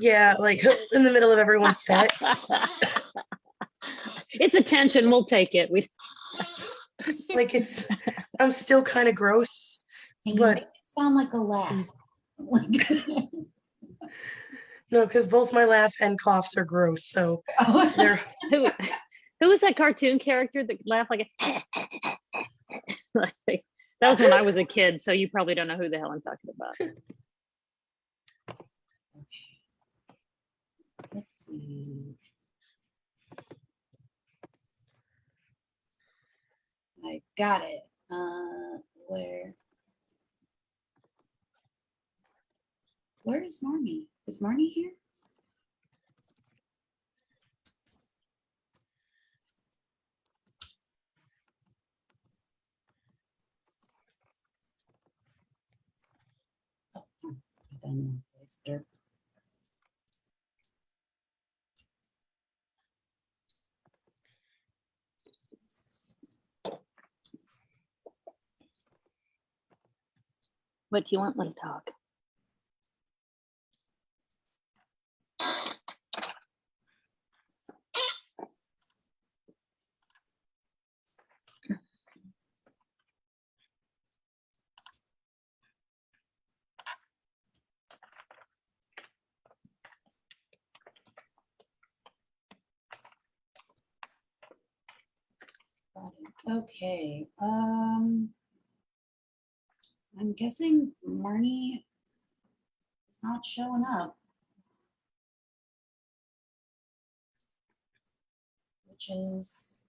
Yeah, like in the middle of everyone's set. It's attention. We'll take it. Like I'm still kind of gross. Can you But make it sound like a laugh? no, because both my laugh and coughs are gross. So they're Who was that cartoon character that laughed like a that was when I was a kid, so you probably don't know who the hell I'm talking about. Let's see. I got it. Where is Marni? Is Marni here? Oh, put that in the wrong place there. What do you want? Let him talk. Got it. Okay. I'm guessing Marni is not showing up, which is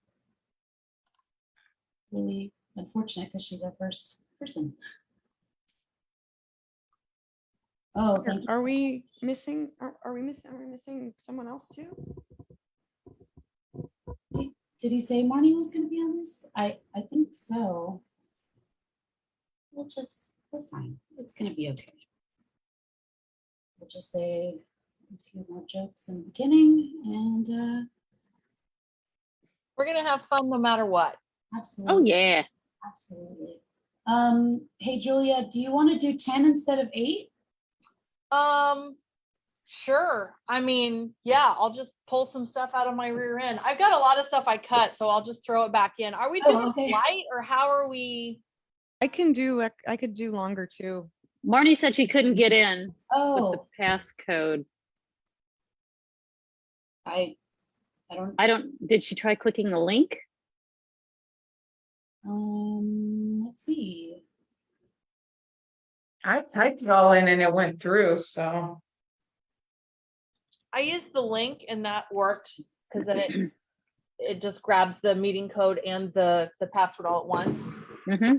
really unfortunate because she's our first person. Oh, thank you. Are we missing? Are we missing someone else too? Did he say Marni was going to be on this? I think so. We're fine. It's going to be okay. We'll just say a few more jokes in the beginning and We're gonna have fun no matter what. absolutely. Oh yeah. Absolutely. Hey Julia, do you want to do 10 instead of 8? Sure. I mean, yeah, I'll just pull some stuff out of my rear end. I've got a lot of stuff I cut, so I'll just throw it back in. Are we Oh, doing okay. light or how are we? I could do longer too. Marni said she couldn't get in with the Oh, passcode. I don't. Did she try clicking the link? Let's see. I typed it all in and it went through, so. I used the link and that worked because then it just grabs the meeting code and the password all at once. Mm-hmm.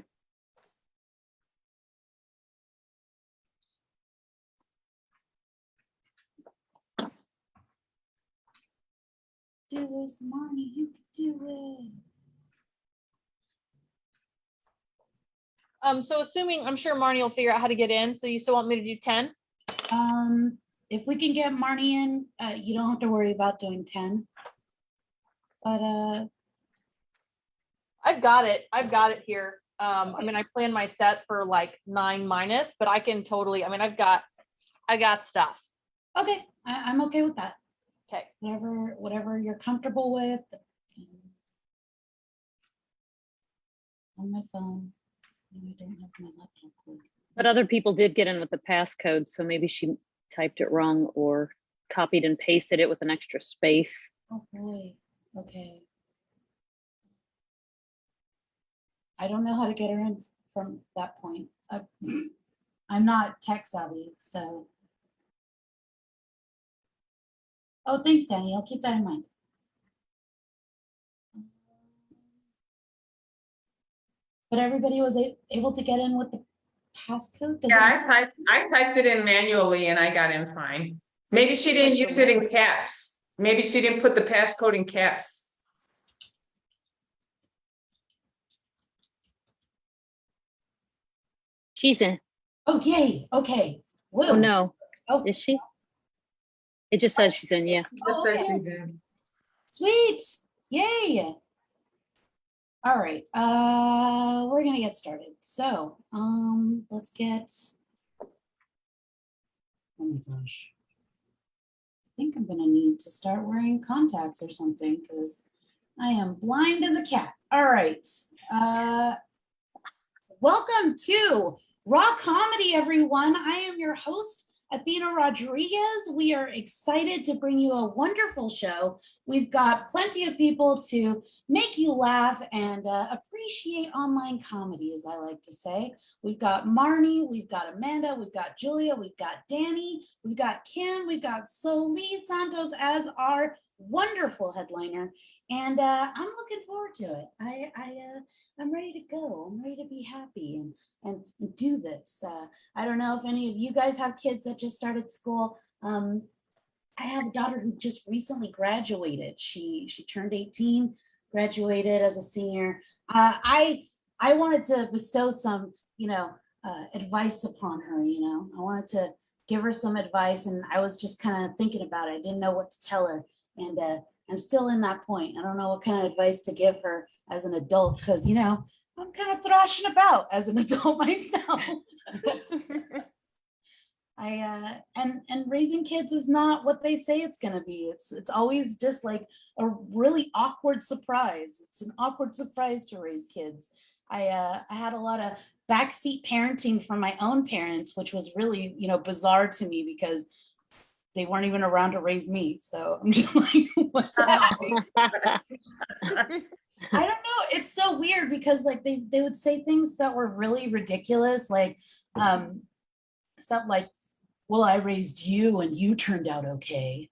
Do this, Marni. You can do it. So assuming, I'm sure Marni will figure out how to get in. So you still want me to do 10? If we can get Marni in, you don't have to worry about doing 10. But I've got it. I've got it here. I mean, I planned my set for like 9 minus, but I can totally, I mean, I got stuff. okay, I'm okay with that. Okay. Whatever you're comfortable with. On my phone. No, I don't have my laptop cord. But other people did get in with the passcode, so maybe she typed it wrong or copied and pasted it with an extra space. Oh boy. Okay. I don't know how to get her in from that point. I'm not tech savvy, so. Oh, thanks, Danny. I'll keep that in mind. But everybody was able to get in with the passcode? Does Yeah, I typed it in manually and I got in fine. Maybe she didn't use it in caps. Maybe she didn't put the passcode in caps. She's in. Oh, yay. Okay. Whoa. Oh no. Oh, Is she? It just says she's in, yeah. That's what okay. she did. Sweet. Yay. All right. We're gonna get started. So let's get, oh my gosh. think I'm gonna need to start wearing contacts or something because I am blind as a cat. All right. Welcome to Raw Comedy, everyone. I am your host, Athena Rodriguez. We are excited to bring you a wonderful show. We've got plenty of people to make you laugh and appreciate online comedy, as I like to say. We've got Marni, we've got Amanda, we've got Julia, we've got Danny, we've got Kim, we've got Soli Santos as our wonderful headliner. And I'm looking forward to it. I'm ready to go. I'm ready to be happy and do this. I don't know if any of you guys have kids that just started school. I have a daughter who just recently graduated. She turned 18, graduated as a senior. I wanted to bestow some, advice upon her. I wanted to give her some advice, and I was just kind of thinking about it. I didn't know what to tell her, and I'm still in that point. I don't know what kind of advice to give her as an adult because, I'm kind of thrashing about as an adult myself. And raising kids is not what they say it's going to be. It's always just like a really awkward surprise. It's an awkward surprise to raise kids. I had a lot of backseat parenting from my own parents, which was really, bizarre to me because they weren't even around to raise me. So I'm just like, what's happening? I don't know. It's so weird because like they would say things that were really ridiculous, like stuff like, well, I raised you and you turned out okay.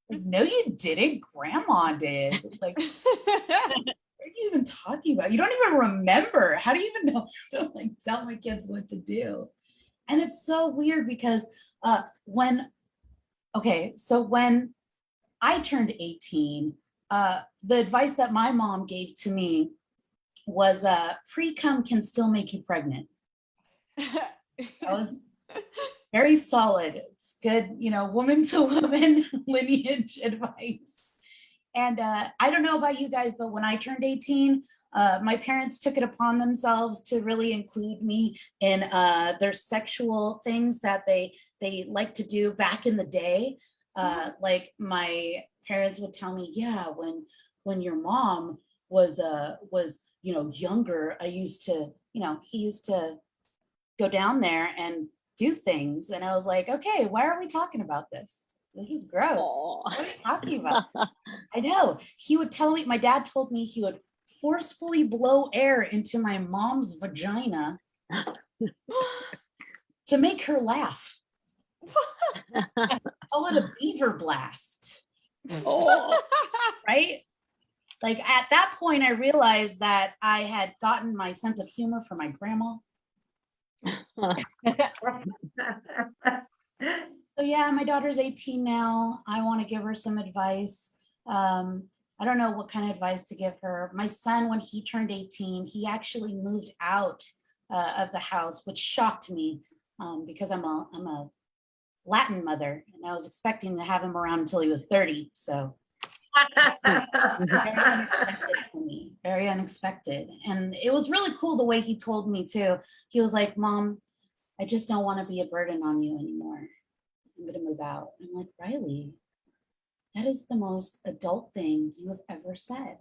Like, no, you didn't. Grandma did. Like, what are you even talking about? You don't even remember. How do you even know to like tell my kids what to do? And it's so weird because when I turned 18, the advice that my mom gave to me was pre-cum can still make you pregnant. That was very solid. It's good, woman to woman lineage advice. And I don't know about you guys, but when I turned 18, my parents took it upon themselves to really include me in their sexual things that they like to do back in the day. Like my parents would tell me, yeah, when your mom was younger, I used to, he used to go down there and do things. And I was like, okay, why are we talking about this? This is gross. What are we talking about? I know. He would tell me, my dad told me he would forcefully blow air into my mom's vagina to make her laugh. Call it a beaver blast. Right? Like at that point, I realized that I had gotten my sense of humor from my grandma. So yeah, my daughter's 18 now. I want to give her some advice. I don't know what kind of advice to give her. My son, when he turned 18, he actually moved out of the house, which shocked me because I'm a Latin mother, and I was expecting to have him around until he was 30. So very unexpected for me, very unexpected. And it was really cool the way he told me too. He was like, Mom, I just don't want to be a burden on you anymore. I'm going to move out. I'm like, Riley, that is the most adult thing you have ever said.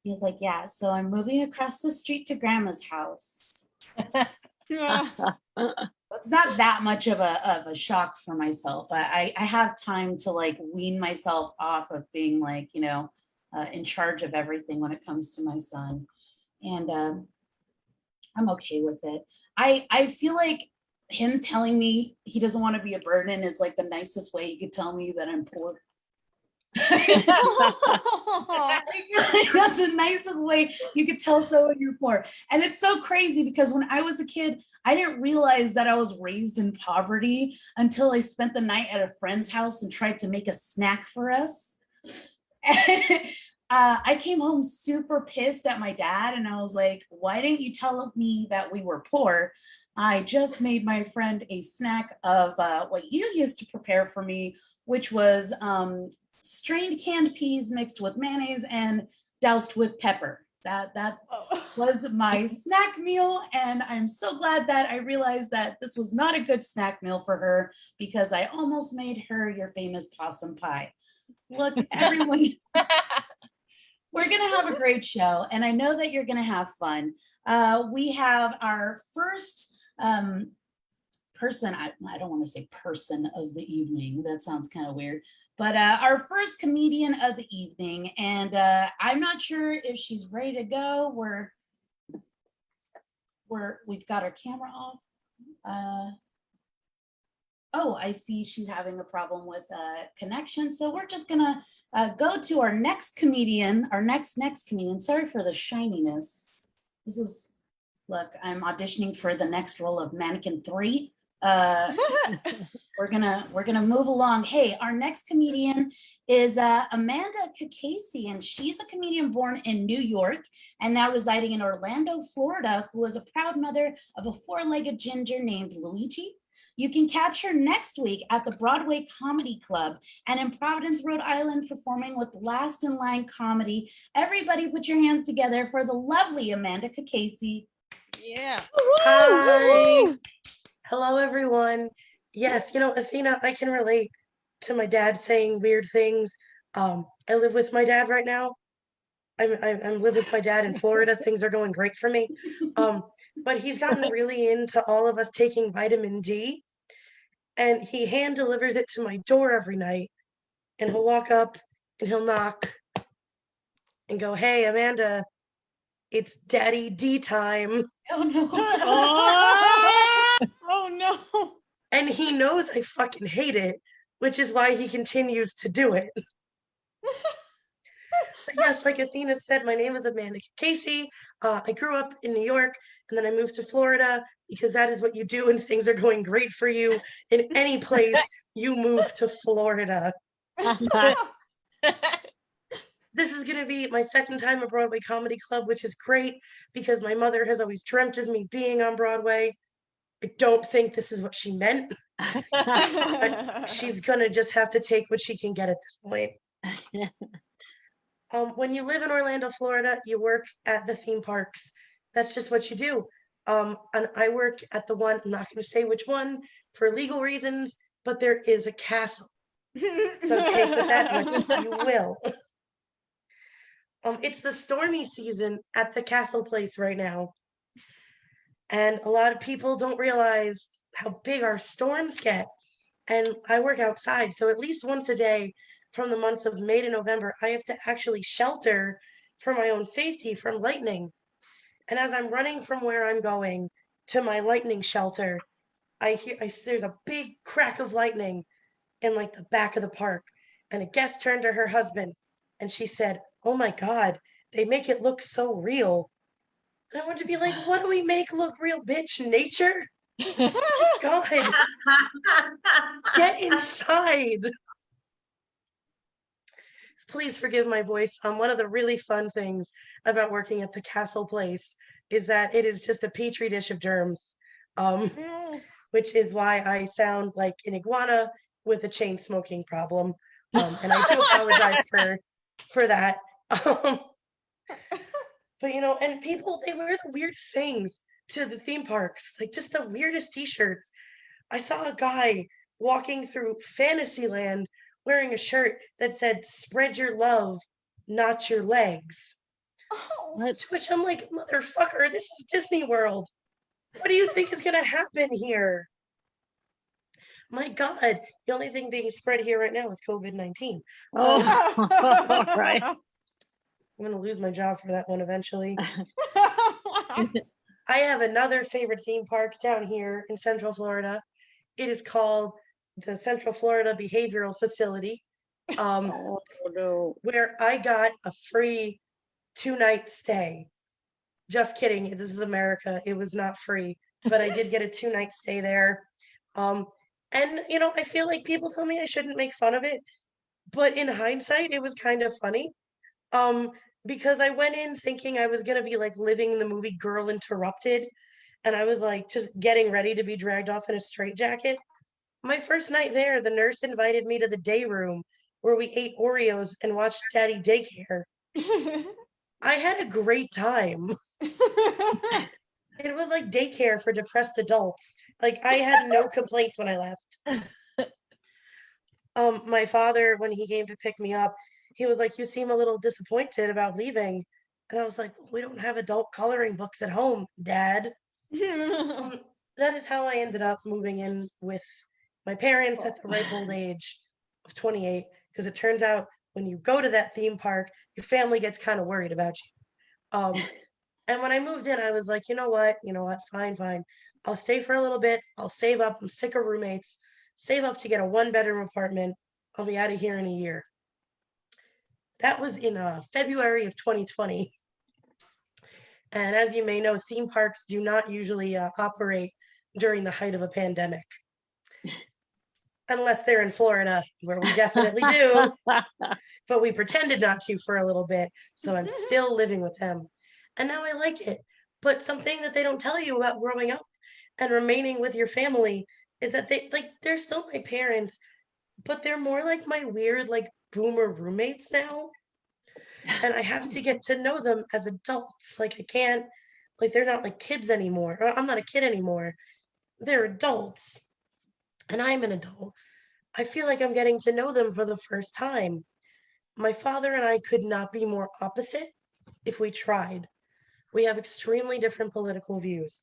He was like, yeah, so I'm moving across the street to grandma's house. It's not that much of a shock for myself. I have time to like wean myself off of being like, in charge of everything when it comes to my son. And I'm okay with it. I feel like him telling me he doesn't want to be a burden is like the nicest way he could tell me that I'm poor. I feel like that's the nicest way you could tell someone you're poor. And it's so crazy because when I was a kid, I didn't realize that I was raised in poverty until I spent the night at a friend's house and tried to make a snack for us. And I came home super pissed at my dad, and I was like, why didn't you tell me that we were poor? I just made my friend a snack of what you used to prepare for me, which was strained canned peas mixed with mayonnaise and doused with pepper. That Oh. was my snack meal, and I'm so glad that I realized that this was not a good snack meal for her because I almost made her your famous possum pie. Look, everyone, we're going to have a great show, and I know that you're going to have fun. We have our first person, I don't want to say person of the evening. That sounds kind of weird. But our first comedian of the evening, and I'm not sure if she's ready to go. We've got our camera off. Oh, I see she's having a problem with connection. So we're just gonna go to our next comedian, our next comedian. Sorry for the shininess. Look, I'm auditioning for the next role of Mannequin 3. We're gonna move along. Hey, our next comedian is Amanda Casey, and she's a comedian born in New York and now residing in Orlando, Florida, who is a proud mother of a four-legged ginger named Luigi. You can catch her next week at the Broadway Comedy Club and in Providence, Rhode Island, performing with Last in Line Comedy. Everybody put your hands together for the lovely Amanda Casey. Yeah. Hi. Hello, everyone. Yes, Athena, I can relate to my dad saying weird things. I live with my dad right now. I'm live with my dad in Florida. Things are going great for me. But he's gotten really into all of us taking vitamin D, and he hand delivers it to my door every night. And he'll walk up and he'll knock and go, "Hey, Amanda, it's Daddy D time." Oh no. Oh no. And he knows I fucking hate it, which is why he continues to do it. But yes, like Athena said, my name is Amanda Casey. I grew up in New York, and then I moved to Florida because that is what you do when things are going great for you in any place. You move to Florida. This is going to be my second time at Broadway Comedy Club, which is great because my mother has always dreamt of me being on Broadway. I don't think this is what she meant. She's gonna just have to take what she can get at this point. When you live in Orlando, Florida, you work at the theme parks. That's just what you do. And I work at the one, I'm not gonna say which one for legal reasons, but there is a castle. So take with that what you will. It's the stormy season at the castle place right now. And a lot of people don't realize how big our storms get. And I work outside, so at least once a day from the months of May to November, I have to actually shelter for my own safety from lightning. And as I'm running from where I'm going to my lightning shelter, there's a big crack of lightning in like the back of the park. And a guest turned to her husband and she said, "Oh my God, they make it look so real." And I wanted to be like, what do we make look real, bitch? Nature? God, get inside. Please forgive my voice. One of the really fun things about working at the Castle Place is that it is just a petri dish of germs, which is why I sound like an iguana with a chain smoking problem. And I do apologize for that. But and people, they wear the weirdest things to the theme parks, like just the weirdest t-shirts. I saw a guy walking through Fantasyland wearing a shirt that said "Spread your love, not your legs." Oh. To which I'm like, motherfucker, this is Disney World. What do you think is gonna happen here? My God, the only thing being spread here right now is COVID-19. Oh, right. I'm gonna lose my job for that one eventually. I have another favorite theme park down here in Central Florida. It is called the Central Florida Behavioral Facility, Oh, no. where I got a free 2-night stay. Just kidding. This is America. It was not free, but I did get a 2-night stay there. And I feel like people tell me I shouldn't make fun of it, but in hindsight, it was kind of funny. Because I went in thinking I was gonna be like living in the movie Girl Interrupted, and I was like just getting ready to be dragged off in a straitjacket. My first night there, the nurse invited me to the day room where we ate Oreos and watched Daddy Daycare. I had a great time. It was like daycare for depressed adults. Like I had no complaints when I left. My father, when he came to pick me up, he was like, "You seem a little disappointed about leaving." And I was like, "We don't have adult coloring books at home, Dad." That is how I ended up moving in with my parents at the ripe old age of 28. Because it turns out when you go to that theme park, your family gets kind of worried about you. And when I moved in, I was like, you know what, fine, fine. I'll stay for a little bit. I'll save up. I'm sick of roommates. Save up to get a 1 bedroom apartment. I'll be out of here in a year. That was in February of 2020. And as you may know, theme parks do not usually operate during the height of a pandemic. Unless they're in Florida, where we definitely do, but we pretended not to for a little bit. So I'm still living with them. And now I like it. But something that they don't tell you about growing up and remaining with your family is that they're still my parents, but they're more like my weird, like boomer roommates now. And I have to get to know them as adults. Like I can't, like they're not like kids anymore. I'm not a kid anymore. They're adults. And I'm an adult. I feel like I'm getting to know them for the first time. My father and I could not be more opposite if we tried. We have extremely different political views.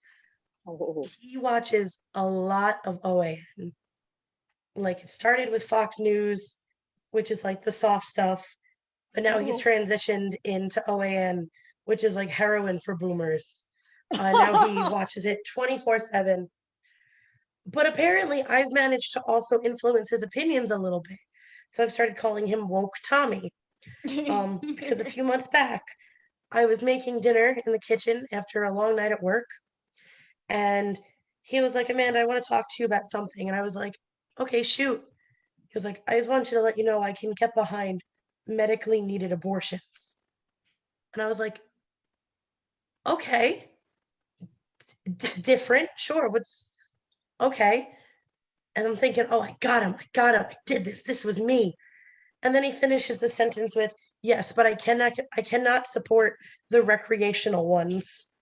Oh, He watches a lot of OAN. Like it started with Fox News, which is like the soft stuff, but now he's transitioned into OAN, which is like heroin for boomers. Now he watches it 24/7. But apparently, I've managed to also influence his opinions a little bit. So I've started calling him Woke Tommy. Because a few months back, I was making dinner in the kitchen after a long night at work. And he was like, "Amanda, I want to talk to you about something." And I was like, "Okay, shoot." He was like, "I just want you to let you know I can get behind medically needed abortions." And I was like, "Okay, different, sure. What's okay?" And I'm thinking, "Oh, I got him. I did this. This was me." And then he finishes the sentence with, "Yes, but I cannot support the recreational ones."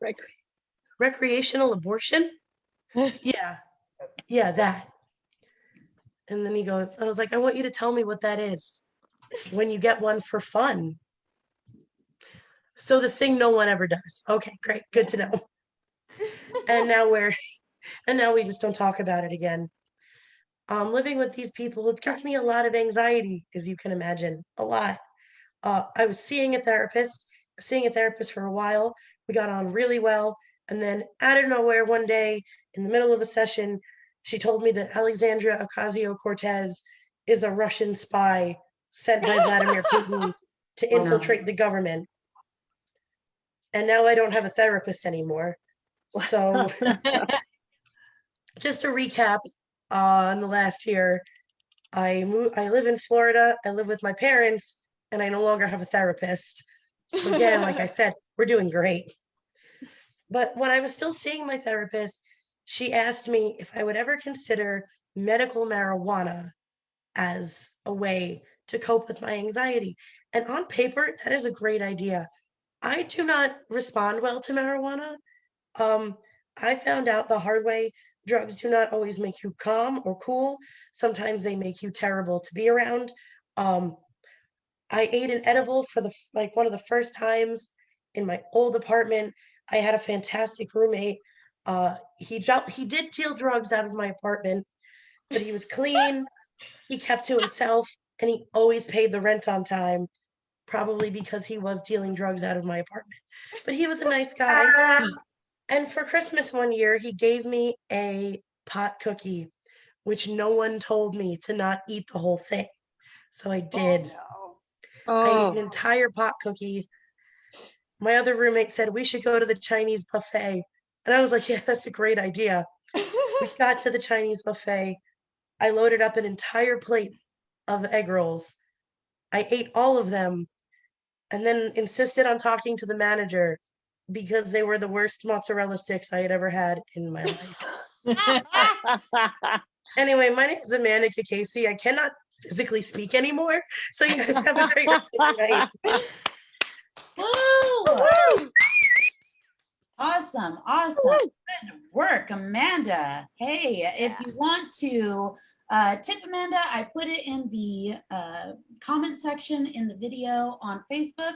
right. Recreational abortion? Yeah, that. And then he goes, I was like, "I want you to tell me what that is when you get one for fun." So the thing no one ever does. Okay, great. Good to know. And now we just don't talk about it again. Living with these people, it gives me a lot of anxiety, as you can imagine, a lot. I was seeing a therapist for a while. We got on really well. And then out of nowhere, one day in the middle of a session, she told me that Alexandria Ocasio-Cortez is a Russian spy sent by Vladimir Putin to Oh, no. infiltrate the government. And now I don't have a therapist anymore. So just to recap, in the last year, I live in Florida. I live with my parents, and I no longer have a therapist. So again, like I said, we're doing great. But when I was still seeing my therapist, she asked me if I would ever consider medical marijuana as a way to cope with my anxiety. And on paper, that is a great idea. I do not respond well to marijuana. Um, I found out the hard way, drugs do not always make you calm or cool. Sometimes they make you terrible to be around. Um, I ate an edible for one of the first times in my old apartment. I had a fantastic roommate. He did deal drugs out of my apartment, but he was clean. He kept to himself, and he always paid the rent on time, probably because he was dealing drugs out of my apartment. But he was a nice guy. And for Christmas one year, he gave me a pot cookie, which no one told me to not eat the whole thing. So I did. I ate an Oh, entire pot cookie. My other roommate said we should go to the Chinese buffet. And I was like, "Yeah, that's a great idea." We got to the Chinese buffet. I loaded up an entire plate of egg rolls. I ate all of them and then insisted on talking to the manager because they were the worst mozzarella sticks I had ever had in my life. Anyway, my name is Amanda Casey. I cannot physically speak anymore. So you guys have a great rest of your night. Woo! Awesome, awesome. Good work, Amanda. Hey, if you want to tip Amanda, I put it in the comment section in the video on Facebook.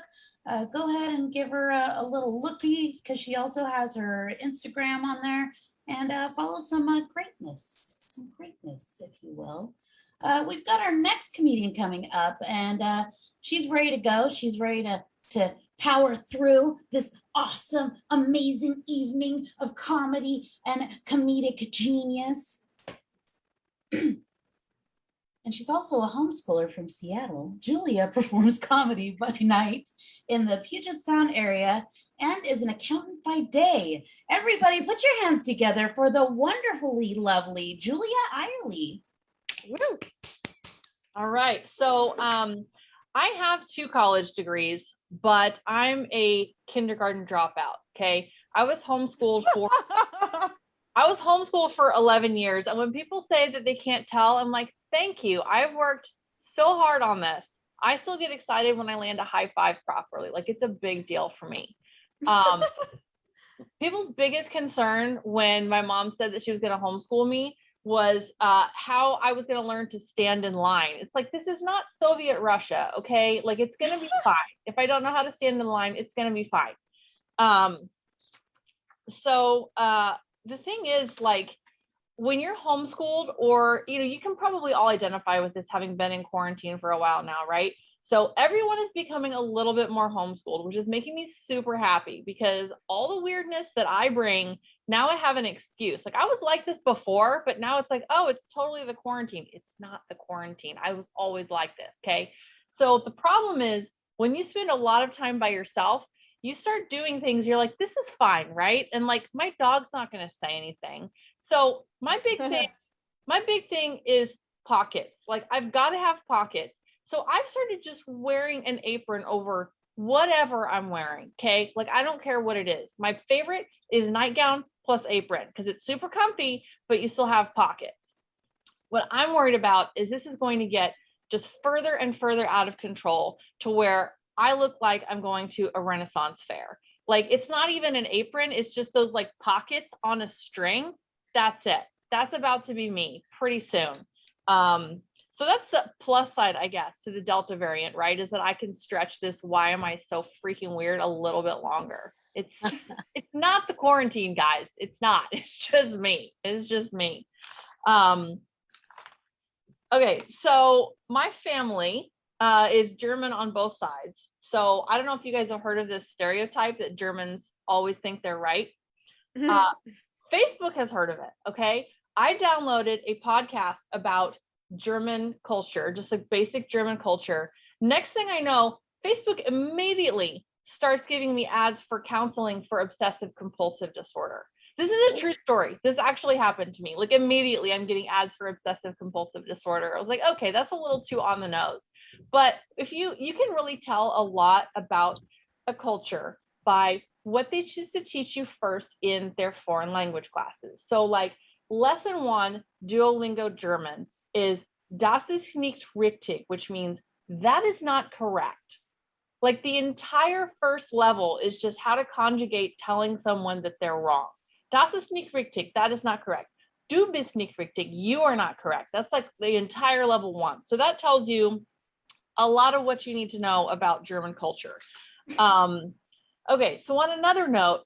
Go ahead and give her a little looky because she also has her Instagram on there, and follow some greatness, if you will. We've got our next comedian coming up, and she's ready to go. She's ready to power through this awesome, amazing evening of comedy and comedic genius. And she's also a homeschooler from Seattle. Julia performs comedy by night in the Puget Sound area and is an accountant by day. Everybody put your hands together for the wonderfully lovely Julia Eyerly. Woo. All right. So I have 2 college degrees, but I'm a kindergarten dropout. Okay. I was homeschooled for 11 years. And when people say that they can't tell, I'm like, thank you. I've worked so hard on this. I still get excited when I land a high five properly. Like, it's a big deal for me. People's biggest concern when my mom said that she was going to homeschool me was how I was going to learn to stand in line. It's like, this is not Soviet Russia, okay? Like, it's going to be fine. If I don't know how to stand in line, it's going to be fine. The thing is, like, when you're homeschooled, or, you know, you can probably all identify with this having been in quarantine for a while now, right? So everyone is becoming a little bit more homeschooled, which is making me super happy because all the weirdness that I bring, now I have an excuse. Like, I was like this before, but now it's like, oh, it's totally the quarantine. It's not the quarantine. I was always like this, okay? So the problem is when you spend a lot of time by yourself, you start doing things, you're like, this is fine, right? And like, my dog's not going to say anything. So my big thing is pockets. Like, I've got to have pockets. So I've started just wearing an apron over whatever I'm wearing. Okay. Like, I don't care what it is. My favorite is nightgown plus apron because it's super comfy, but you still have pockets. What I'm worried about is this is going to get just further and further out of control to where I look like I'm going to a Renaissance fair. Like, it's not even an apron. It's just those like pockets on a string. That's it. That's about to be me pretty soon. So that's the plus side, I guess, to the Delta variant, right? Is that I can stretch this "why am I so freaking weird" a little bit longer. It's not the quarantine, guys. It's not. It's just me. It's just me. Okay, so my family is German on both sides. So I don't know if you guys have heard of this stereotype that Germans always think they're right. Facebook has heard of it, okay? I downloaded a podcast about German culture, just like basic German culture. Next thing I know, Facebook immediately starts giving me ads for counseling for obsessive compulsive disorder. This is a true story. This actually happened to me. Like, immediately I'm getting ads for obsessive compulsive disorder. I was like, okay, that's a little too on the nose. But if you can really tell a lot about a culture by what they choose to teach you first in their foreign language classes. So like lesson 1, Duolingo German, is "Das ist nicht richtig," which means that is not correct. Like, the entire first level is just how to conjugate telling someone that they're wrong. Das ist nicht richtig, that is not correct. Du bist nicht richtig, you are not correct. That's like the entire level 1. So that tells you a lot of what you need to know about German culture. Okay, so on another note,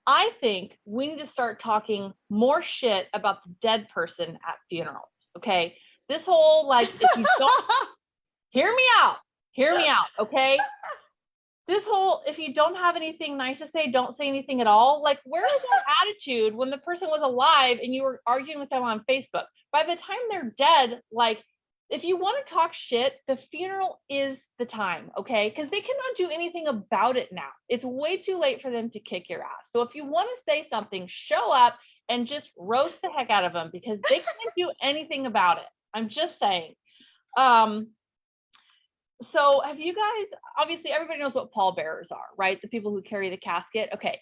I think we need to start talking more shit about the dead person at funerals, okay? This whole, like, if you don't, hear me out, okay? This whole, if you don't have anything nice to say, don't say anything at all. Like, where is that attitude when the person was alive and you were arguing with them on Facebook? By the time they're dead, like, if you want to talk shit, the funeral is the time, okay? Because they cannot do anything about it now. It's way too late for them to kick your ass. So if you want to say something, show up and just roast the heck out of them because they can't do anything about it. I'm just saying. So have you guys, obviously everybody knows what pallbearers are, right? The people who carry the casket. Okay.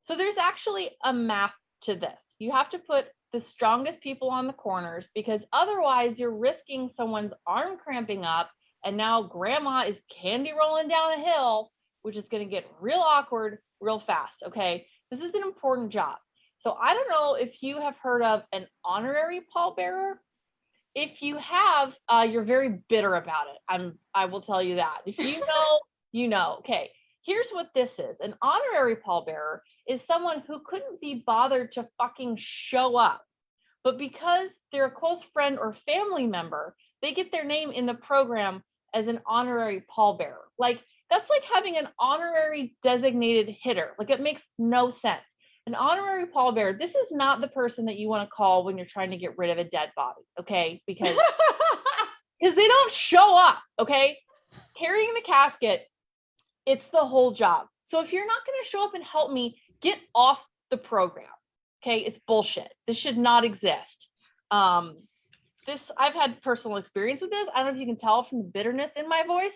So there's actually a math to this. You have to put the strongest people on the corners because otherwise you're risking someone's arm cramping up and now grandma is candy rolling down a hill which is going to get real awkward real fast. Okay. This is an important job. So I don't know if you have heard of an honorary pallbearer. If you have, you're very bitter about it. I will tell you that. If you know, you know. Okay. Here's what this is. An honorary pallbearer is someone who couldn't be bothered to fucking show up. But because they're a close friend or family member, they get their name in the program as an honorary pallbearer. Like, that's like having an honorary designated hitter. Like, it makes no sense. An honorary pallbearer, this is not the person that you want to call when you're trying to get rid of a dead body, okay? Because they don't show up, okay? Carrying the casket, it's the whole job. So if you're not going to show up and help me, get off the program. Okay, it's bullshit. This should not exist. I've had personal experience with this. I don't know if you can tell from the bitterness in my voice,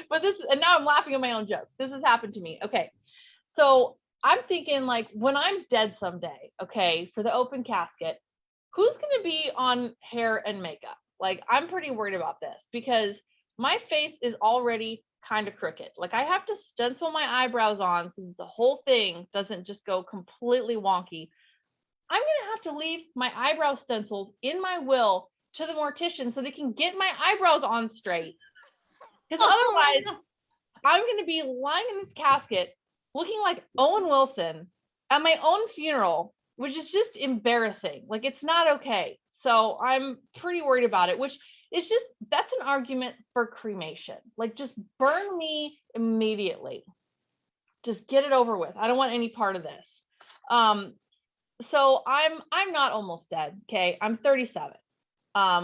but this, and now I'm laughing at my own jokes. This has happened to me. Okay, so I'm thinking, like, when I'm dead someday, okay, for the open casket, who's going to be on hair and makeup? Like, I'm pretty worried about this because my face is already kind of crooked. Like, I have to stencil my eyebrows on so the whole thing doesn't just go completely wonky. I'm going to have to leave my eyebrow stencils in my will to the mortician so they can get my eyebrows on straight. Because otherwise, I'm going to be lying in this casket looking like Owen Wilson at my own funeral, which is just embarrassing. Like, it's not okay. So I'm pretty worried about it, which it's just, that's an argument for cremation. Like, just burn me immediately. Just get it over with. I don't want any part of this. So I'm not almost dead. Okay. I'm 37,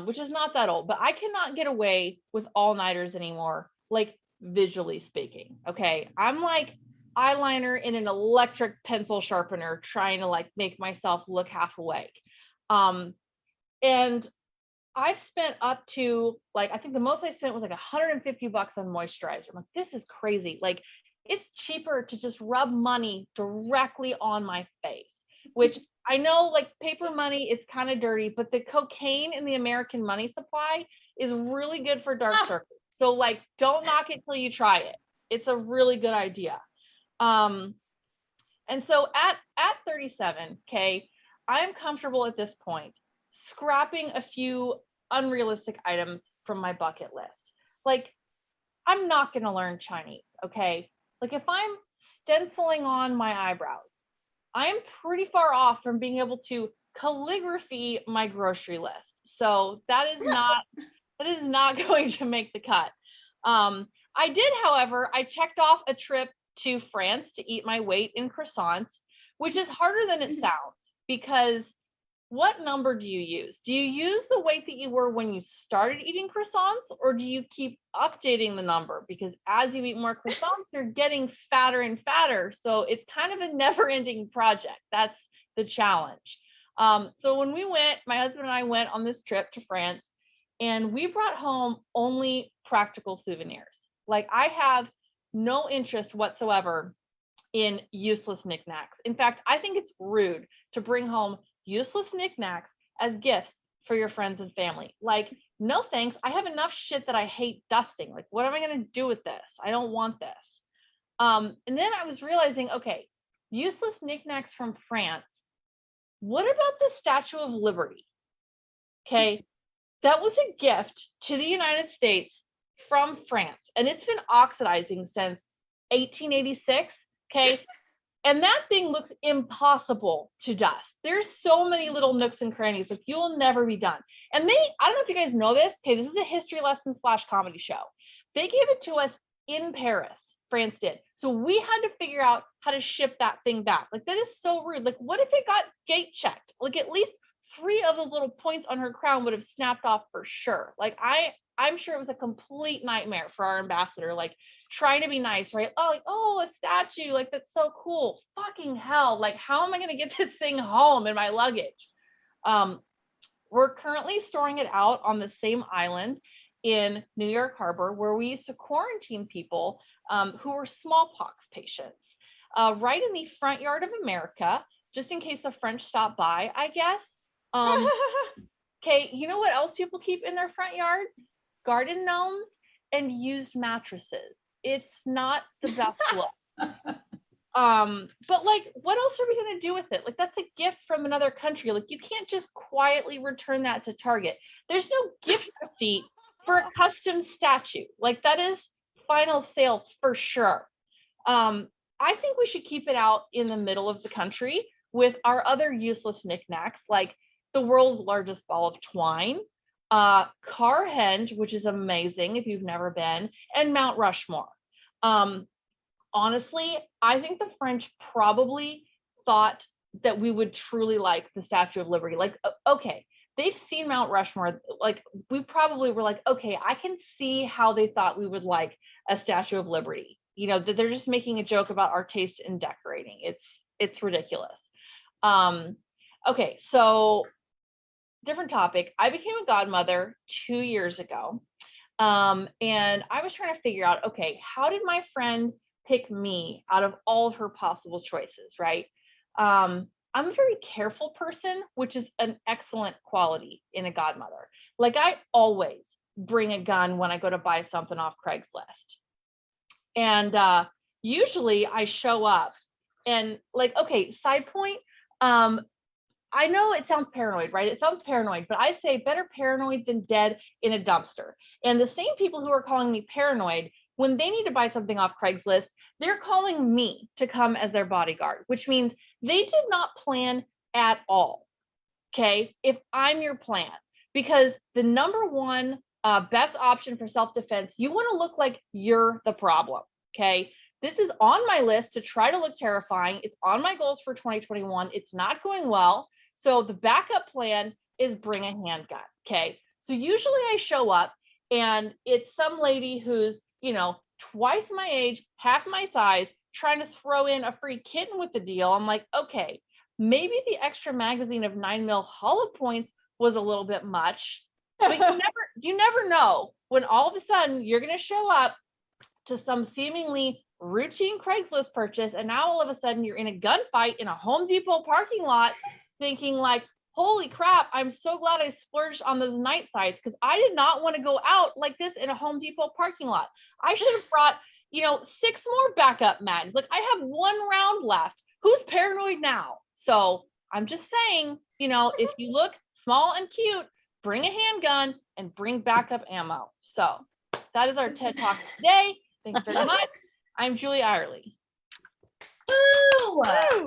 which is not that old, but I cannot get away with all-nighters anymore. Like, visually speaking. Okay. I'm like eyeliner in an electric pencil sharpener trying to like make myself look half awake. And I've spent up to, like, I think the most I spent was like $150 on moisturizer. I'm like, this is crazy. Like, it's cheaper to just rub money directly on my face, which I know, like, paper money, it's kind of dirty, but the cocaine in the American money supply is really good for dark circles. So, like, don't knock it till you try it. It's a really good idea. And so at 37, okay, I'm comfortable at this point scrapping a few unrealistic items from my bucket list. Like, I'm not going to learn Chinese, okay? Like, if I'm stenciling on my eyebrows, I am pretty far off from being able to calligraphy my grocery list. So that is not going to make the cut. I did, however, I checked off a trip to France to eat my weight in croissants, which is harder than it sounds, because what number do you use? Do you use the weight that you were when you started eating croissants, or do you keep updating the number? Because as you eat more croissants, you're getting fatter and fatter. So it's kind of a never-ending project. That's the challenge. So when we went, my husband and I went on this trip to France, and we brought home only practical souvenirs. Like, I have no interest whatsoever in useless knickknacks. In fact, I think it's rude to bring home useless knickknacks as gifts for your friends and family. Like, no thanks. I have enough shit that I hate dusting. Like, what am I going to do with this? I don't want this. And then I was realizing, okay, useless knickknacks from France. What about the Statue of Liberty? Okay, that was a gift to the United States from France, and it's been oxidizing since 1886. Okay. And that thing looks impossible to dust. There's so many little nooks and crannies, like, you'll never be done. And I don't know if you guys know this. Okay, this is a history lesson / comedy show. They gave it to us in Paris, France did. So we had to figure out how to ship that thing back. Like, that is so rude. Like, what if it got gate checked? Like, at least 3 of those little points on her crown would have snapped off for sure. Like, I'm sure it was a complete nightmare for our ambassador, like, trying to be nice, right? Oh, like, oh, a statue, like, that's so cool. Fucking hell, like, how am I going to get this thing home in my luggage? We're currently storing it out on the same island in New York Harbor, where we used to quarantine people who were smallpox patients, right in the front yard of America, just in case the French stop by, I guess. Okay, you know what else people keep in their front yards? Garden gnomes and used mattresses. it's not the best look. But like, what else are we gonna do with it? Like, that's a gift from another country. Like, you can't just quietly return that to Target. There's no gift receipt for a custom statue. Like, that is final sale for sure. I think we should keep it out in the middle of the country with our other useless knickknacks, like the world's largest ball of twine, Carhenge, which is amazing if you've never been, and Mount Rushmore. Honestly, I think the French probably thought that we would truly like the Statue of Liberty. Like, okay, they've seen Mount Rushmore. Like, we probably were like, okay, I can see how they thought we would like a Statue of Liberty. You know, that they're just making a joke about our taste in decorating. It's ridiculous. Okay, so different topic. I became a godmother 2 years ago. And I was trying to figure out, okay, how did my friend pick me out of all of her possible choices, right? I'm a very careful person, which is an excellent quality in a godmother. Like, I always bring a gun when I go to buy something off Craigslist. And usually I show up and, like, okay, side point, I know it sounds paranoid, right? It sounds paranoid, but I say better paranoid than dead in a dumpster. And the same people who are calling me paranoid, when they need to buy something off Craigslist, they're calling me to come as their bodyguard, which means they did not plan at all. Okay, if I'm your plan, because the number one best option for self-defense, you want to look like you're the problem. Okay, this is on my list to try to look terrifying. It's on my goals for 2021. It's not going well. So the backup plan is bring a handgun. Okay, so usually I show up and it's some lady who's, you know, twice my age, half my size, trying to throw in a free kitten with the deal. I'm like, okay, maybe the extra magazine of 9mm hollow points was a little bit much, but you never know when all of a sudden you're going to show up to some seemingly routine Craigslist purchase, and now all of a sudden you're in a gunfight in a Home Depot parking lot, thinking like, holy crap, I'm so glad I splurged on those night sights, because I did not want to go out like this in a Home Depot parking lot. I should have brought, 6 more backup mags. Like, I have 1 round left. Who's paranoid now? So I'm just saying, if you look small and cute, bring a handgun and bring backup ammo. So that is our TED Talk today. Thanks very much. I'm Julie Eyerly. Woo!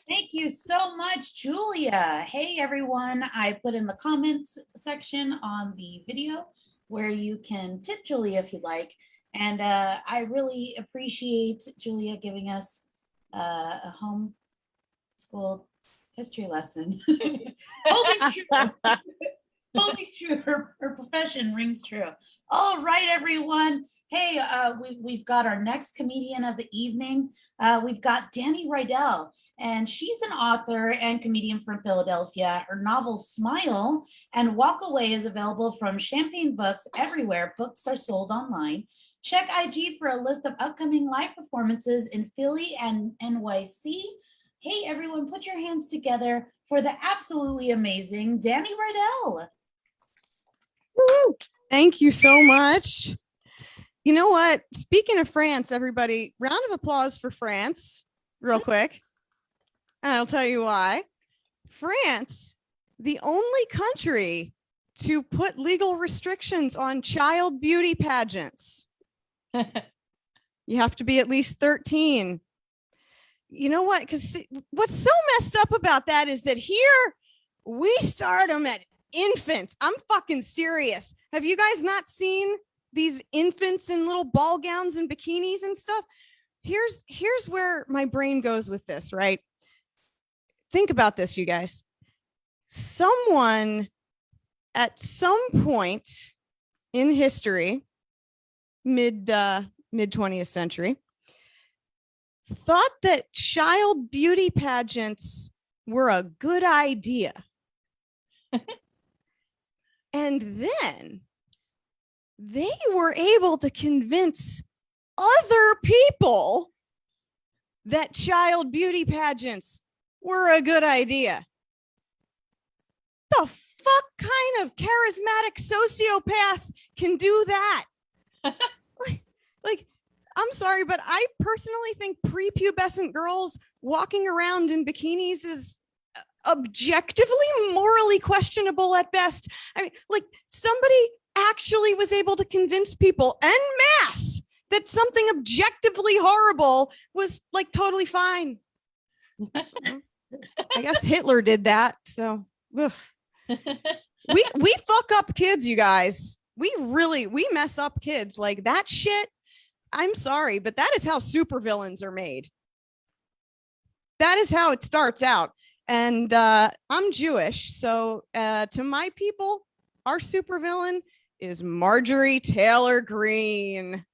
Thank you so much, Julia. Hey, everyone. I put in the comments section on the video where you can tip Julia if you'd like. And I really appreciate Julia giving us a home school history lesson. Holding true. Holding true, her profession rings true. All right, everyone. Hey, we've got our next comedian of the evening. We've got Danny Riddell, and she's an author and comedian from Philadelphia. Her novel Smile and Walk Away is available from Champagne Books everywhere books are sold online. Check IG for a list of upcoming live performances in Philly and NYC. Hey, everyone, put your hands together for the absolutely amazing Danny Riddell. Thank you so much. You know what? Speaking of France, everybody, round of applause for France, real quick. And I'll tell you why. France, the only country to put legal restrictions on child beauty pageants. You have to be at least 13. You know what? Because what's so messed up about that is that here we start them at infants. I'm fucking serious. Have you guys not seen these infants in little ball gowns and bikinis and stuff? Here's where my brain goes with this, right? Think about this, you guys. Someone at some point in history, mid 20th century, thought that child beauty pageants were a good idea. And then they were able to convince other people that child beauty pageants were a good idea. The fuck kind of charismatic sociopath can do that? like, I'm sorry, but I personally think prepubescent girls walking around in bikinis is objectively morally questionable at best. I mean, like, somebody actually was able to convince people en masse that something objectively horrible was like totally fine. I guess Hitler did that. So ugh. we fuck up kids, you guys. We mess up kids like that shit. I'm sorry, but that is how supervillains are made. That is how it starts out. And I'm Jewish, so to my people, our supervillain is Marjorie Taylor Greene.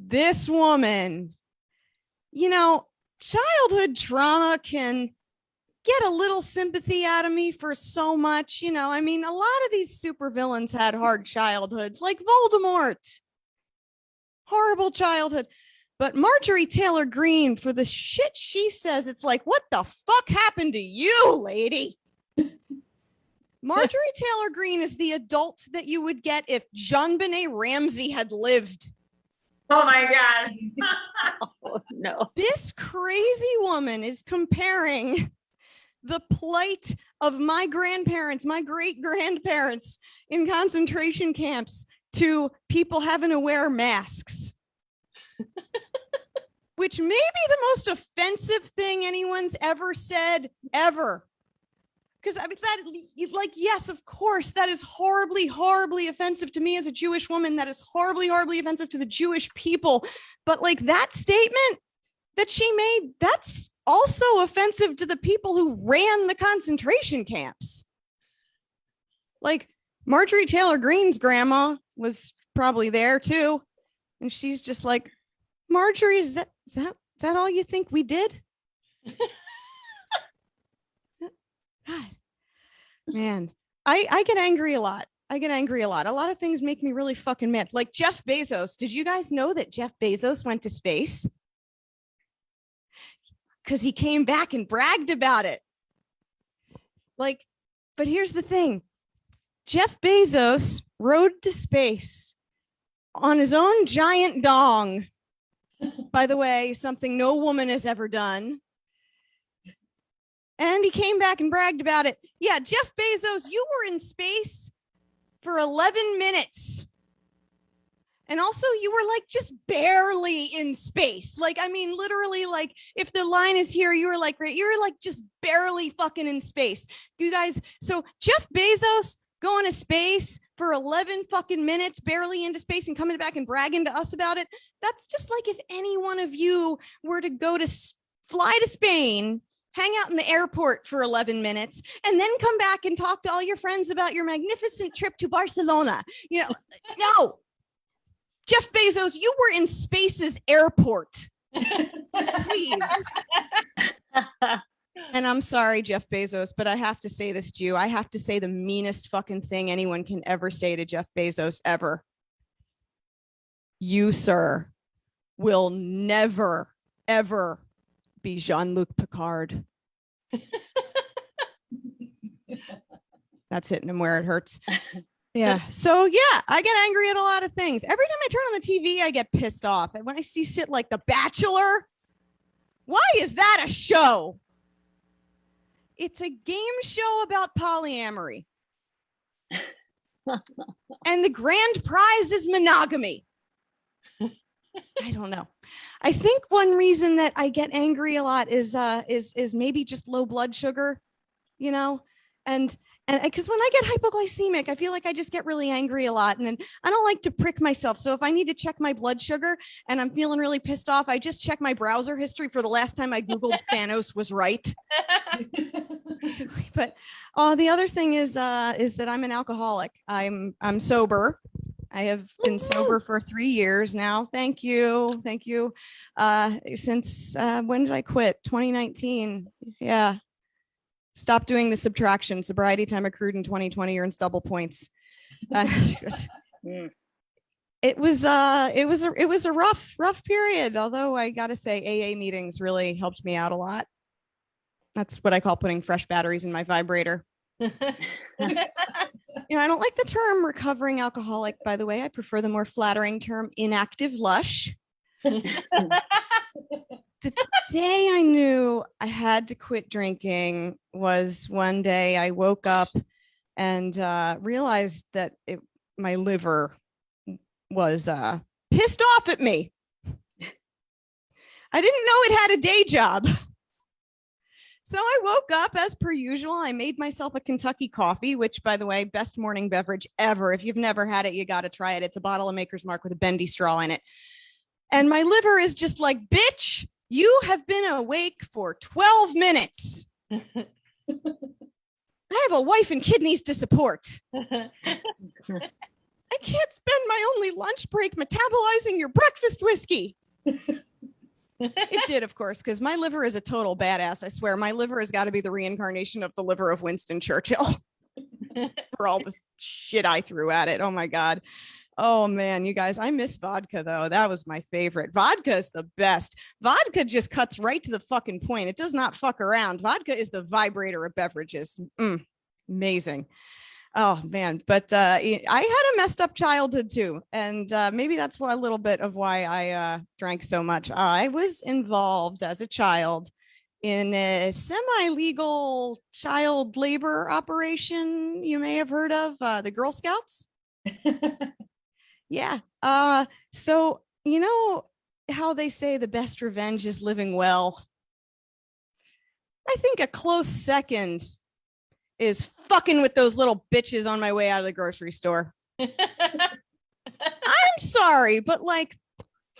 This woman, you know, childhood trauma can get a little sympathy out of me for so much. You know, I mean, a lot of these supervillains had hard childhoods, like Voldemort. Horrible childhood. But Marjorie Taylor Greene, for the shit she says, it's like, what the fuck happened to you, lady? Marjorie Taylor Greene is the adult that you would get if JonBenet Ramsey had lived. Oh my God. Oh, no. This crazy woman is comparing the plight of my grandparents, my great grandparents in concentration camps to people having to wear masks. Which may be the most offensive thing anyone's ever said, ever. Because I mean, that, like, yes, of course, that is horribly, horribly offensive to me as a Jewish woman. That is horribly, horribly offensive to the Jewish people. But like that statement that she made, that's also offensive to the people who ran the concentration camps. Like Marjorie Taylor Greene's grandma was probably there too. And she's just like, Marjorie, is that all you think we did? God, man, I get angry a lot. A lot of things make me really fucking mad. Like Jeff Bezos. Did you guys know that Jeff Bezos went to space? Because he came back and bragged about it. Like, but here's the thing. Jeff Bezos rode to space on his own giant dong. By the way, something no woman has ever done. And he came back and bragged about it. Yeah, Jeff Bezos, you were in space for 11 minutes. And also you were like just barely in space. Like, I mean, literally, like if the line is here, you were like, right, you're like just barely fucking in space. You guys, so Jeff Bezos going to space for 11 fucking minutes, barely into space and coming back and bragging to us about it. That's just like if any one of you were to go to fly to Spain, hang out in the airport for 11 minutes, and then come back and talk to all your friends about your magnificent trip to Barcelona. You know, no. Jeff Bezos, you were in space's airport. Please. And I'm sorry, Jeff Bezos, but I have to say this to you. I have to say the meanest fucking thing anyone can ever say to Jeff Bezos ever. You, sir, will never, ever be Jean-Luc Picard. That's hitting him where it hurts. Yeah. So yeah, I get angry at a lot of things. Every time I turn on the TV, I get pissed off. And when I see shit like The Bachelor, why is that a show? It's a game show about polyamory. And the grand prize is monogamy. I don't know. I think one reason that I get angry a lot is maybe just low blood sugar, you know, and because when I get hypoglycemic, I feel like I just get really angry a lot, and I don't like to prick myself. So if I need to check my blood sugar and I'm feeling really pissed off, I just check my browser history for the last time I Googled Thanos was right. Basically. But the other thing is that I'm an alcoholic. I'm sober. I have been sober for 3 years now. Thank you. Since when did I quit? 2019. Yeah. Stop doing the subtraction. Sobriety time accrued in 2020 earns double points. It was a rough period. Although I gotta say, AA meetings really helped me out a lot. That's what I call putting fresh batteries in my vibrator. You know, I don't like the term recovering alcoholic, by the way. I prefer the more flattering term inactive lush. The day I knew I had to quit drinking was one day I woke up and realized that my liver was pissed off at me. I didn't know it had a day job. So I woke up as per usual. I made myself a Kentucky coffee, which, by the way, best morning beverage ever. If you've never had it, you got to try it. It's a bottle of Maker's Mark with a bendy straw in it. And my liver is just like, bitch, you have been awake for 12 minutes. I have a wife and kidneys to support. I can't spend my only lunch break metabolizing your breakfast whiskey. It did, of course, because my liver is a total badass. I swear, my liver has got to be the reincarnation of the liver of Winston Churchill for all the shit I threw at it. Oh my God. Oh man, you guys, I miss vodka though. That was my favorite. Vodka is the best. Vodka just cuts right to the fucking point. It does not fuck around. Vodka is the vibrator of beverages. Amazing. Oh man, but I had a messed up childhood too, and maybe that's why a little bit of why I drank so much. I was involved as a child in a semi-legal child labor operation you may have heard of, the Girl Scouts. Yeah. So you know how they say the best revenge is living well? I think a close second is fucking with those little bitches on my way out of the grocery store. I'm sorry, but like,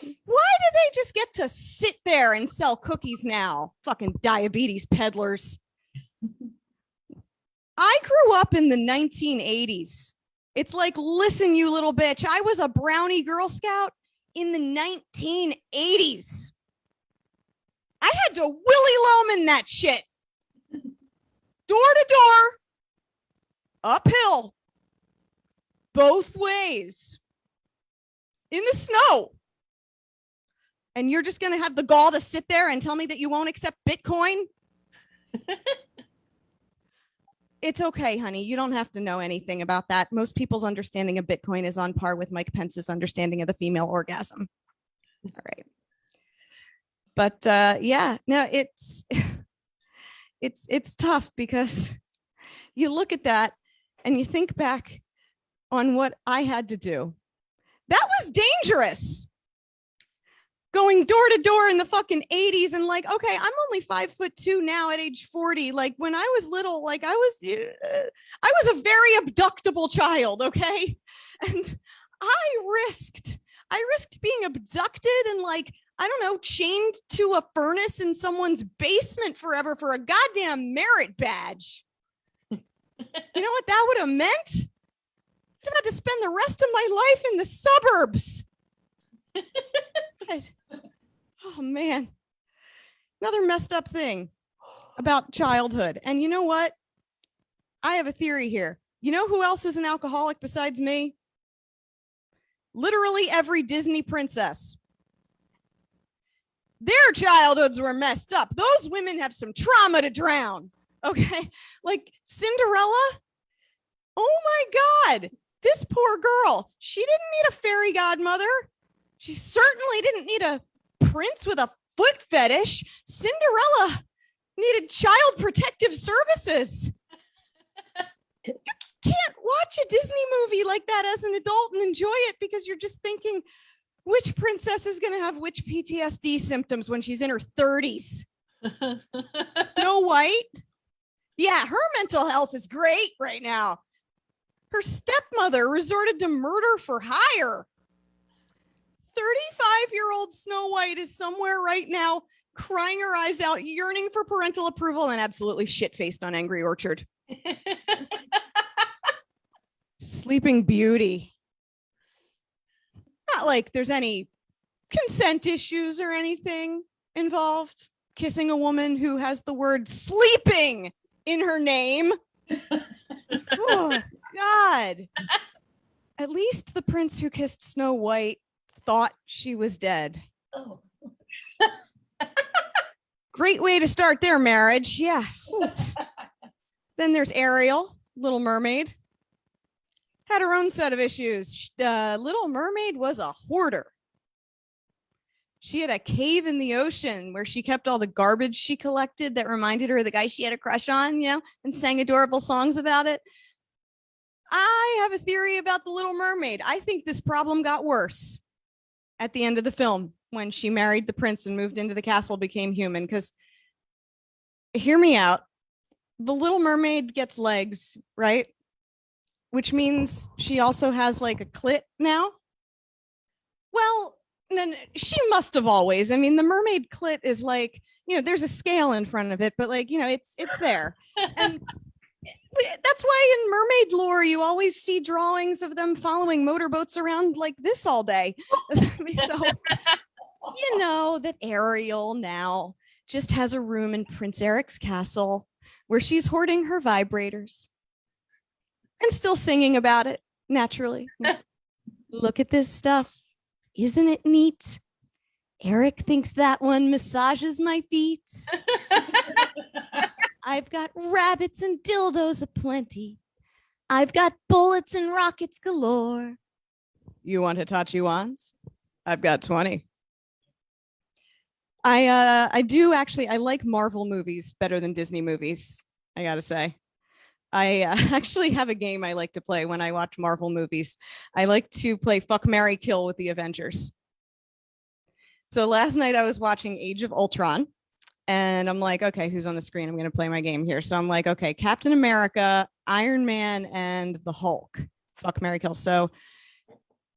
why do they just get to sit there and sell cookies now? Fucking diabetes peddlers. I grew up in the 1980s. It's like, listen, you little bitch, I was a brownie Girl Scout in the 1980s. I had to Willy Loman that shit. Door to door, uphill, both ways, in the snow. And you're just going to have the gall to sit there and tell me that you won't accept Bitcoin? It's okay, honey. You don't have to know anything about that. Most people's understanding of Bitcoin is on par with Mike Pence's understanding of the female orgasm. All right. But yeah, no, it's tough because you look at that and you think back on what I had to do. That was dangerous. Going door to door in the fucking 80s and like, okay, I'm only 5'2" now at age 40. Like when I was little, like I was a very abductable child. Okay. And I risked being abducted and like, I don't know, chained to a furnace in someone's basement forever for a goddamn merit badge. You know what that would have meant? I'd have had to spend the rest of my life in the suburbs. Oh man. Another messed up thing about childhood. And you know what? I have a theory here. You know who else is an alcoholic besides me? Literally every Disney princess. Their childhoods were messed up. Those women have some trauma to drown. Okay. Like Cinderella. Oh my God. This poor girl. She didn't need a fairy godmother. She certainly didn't need a prince with a foot fetish. Cinderella needed child protective services. You can't watch a Disney movie like that as an adult and enjoy it because you're just thinking, which princess is going to have which PTSD symptoms when she's in her 30s? Snow White? Yeah, her mental health is great right now. Her stepmother resorted to murder for hire. 35-year-old Snow White is somewhere right now crying her eyes out, yearning for parental approval and absolutely shit-faced on Angry Orchard. Sleeping Beauty. Not like there's any consent issues or anything involved. Kissing a woman who has the word sleeping in her name. Oh, God. At least the prince who kissed Snow White thought she was dead. Oh. Great way to start their marriage. Yeah. Then there's Ariel, Little Mermaid. Had her own set of issues. Little Mermaid was a hoarder. She had a cave in the ocean where she kept all the garbage she collected that reminded her of the guy she had a crush on, and sang adorable songs about it. I have a theory about the Little Mermaid. I think this problem got worse at the end of the film when she married the prince and moved into the castle, became human. Because hear me out. The Little Mermaid gets legs, right? Which means she also has like a clit now. Well, no, she must have always. I mean, the mermaid clit is like, there's a scale in front of it, but like, it's there. And that's why in mermaid lore, you always see drawings of them following motorboats around like this all day. So, that Ariel now just has a room in Prince Eric's castle where she's hoarding her vibrators and still singing about it naturally. Look at this stuff. Isn't it neat? Eric thinks that one massages my feet. I've got rabbits and dildos aplenty. I've got bullets and rockets galore. You want Hitachi wands? I've got 20. I do actually, I like Marvel movies better than Disney movies, I gotta say. I actually have a game I like to play when I watch Marvel movies. I like to play Fuck, Marry, Kill with the Avengers. So last night I was watching Age of Ultron and I'm like, okay, who's on the screen? I'm going to play my game here. So I'm like, okay, Captain America, Iron Man, and the Hulk. Fuck, Marry, Kill. So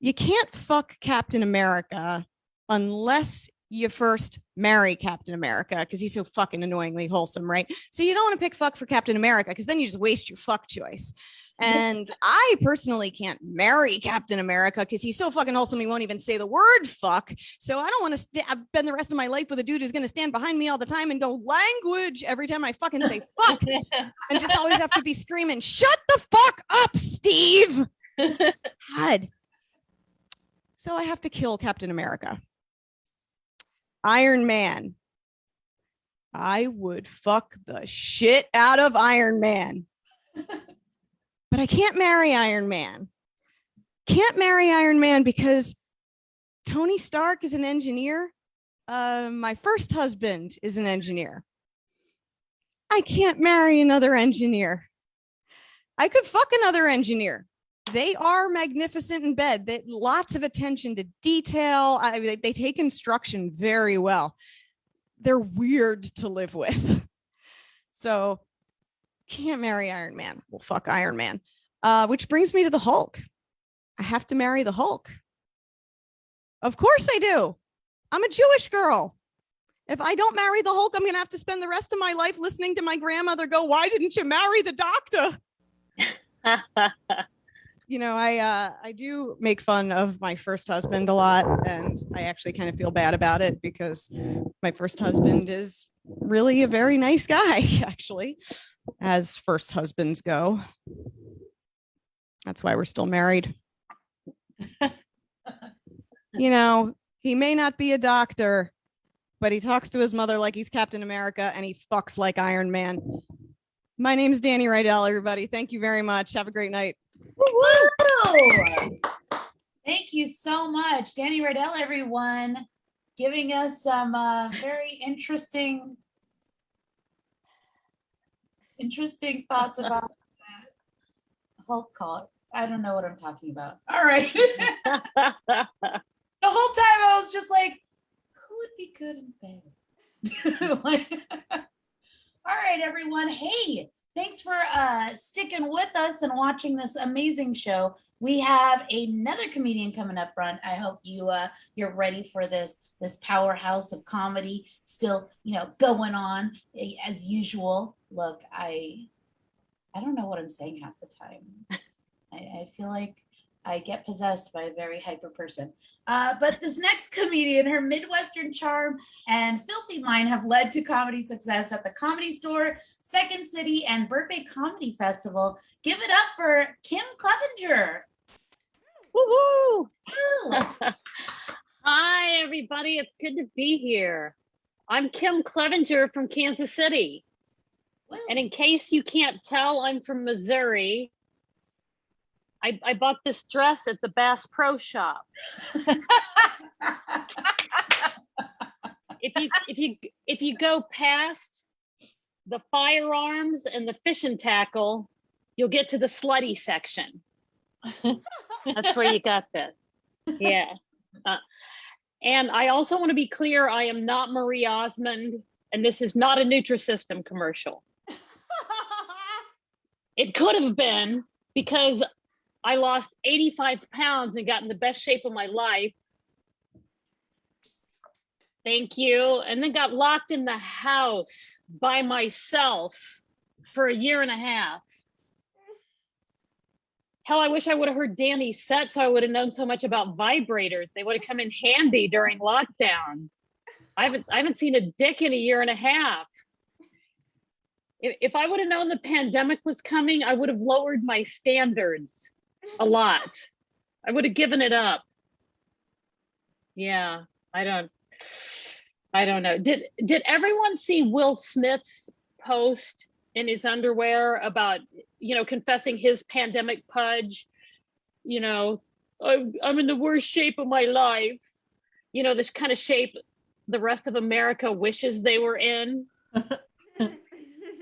you can't fuck Captain America unless you first marry Captain America because he's so fucking annoyingly wholesome, right? So you don't want to pick fuck for Captain America because then you just waste your fuck choice. And I personally can't marry Captain America because he's so fucking wholesome he won't even say the word fuck. So I don't want to spend the rest of my life with a dude who's going to stand behind me all the time and go language every time I fucking say fuck and just always have to be screaming, shut the fuck up, Steve. God. So I have to kill Captain America. Iron Man. I would fuck the shit out of Iron Man. But I can't marry Iron Man. Can't marry Iron Man because Tony Stark is an engineer. My first husband is an engineer. I can't marry another engineer. I could fuck another engineer. They are magnificent in bed. They, lots of attention to detail. They take instruction very well. They're weird to live with. So can't marry Iron Man. Well, fuck Iron Man. Which brings me to the Hulk. I have to marry the Hulk. Of course I do. I'm a Jewish girl. If I don't marry the Hulk, I'm going to have to spend the rest of my life listening to my grandmother go, why didn't you marry the doctor? I do make fun of my first husband a lot, and I actually kind of feel bad about it because my first husband is really a very nice guy, actually, as first husbands go. That's why we're still married. He may not be a doctor, but he talks to his mother like he's Captain America, and he fucks like Iron Man. My name is Danny Riddell, everybody. Thank you very much. Have a great night. Woo! Thank you so much, Danny Riddell, everyone, giving us some very interesting thoughts about Hulk call. I don't know what I'm talking about. All right. The whole time I was just like, who would be good in bed? All right, everyone. Hey, thanks for sticking with us and watching this amazing show. We have another comedian coming up front. I hope you're ready for this powerhouse of comedy still, going on as usual. Look, I don't know what I'm saying half the time. I feel like I get possessed by a very hyper person. But this next comedian, her Midwestern charm and filthy mind have led to comedy success at the Comedy Store, Second City, and Birthday Comedy Festival. Give it up for Kim Klevinger. Woo-hoo! Woo! Hi, everybody. It's good to be here. I'm Kim Klevinger from Kansas City. And in case you can't tell, I'm from Missouri. I bought this dress at the Bass Pro Shop. If you go past the firearms and the fishing tackle, you'll get to the slutty section. That's where you got this. Yeah. And I also want to be clear, I am not Marie Osmond, and this is not a Nutrisystem commercial. It could have been, because I lost 85 pounds and got in the best shape of my life. Thank you. And then got locked in the house by myself for a year and a half. Hell, I wish I would have heard Danny's set so I would have known so much about vibrators. They would have come in handy during lockdown. I haven't seen a dick in a year and a half. If I would have known the pandemic was coming, I would have lowered my standards a lot. I would have given it up. Yeah, I don't know. Did everyone see Will Smith's post in his underwear about, confessing his pandemic pudge? I'm in the worst shape of my life. This kind of shape the rest of America wishes they were in.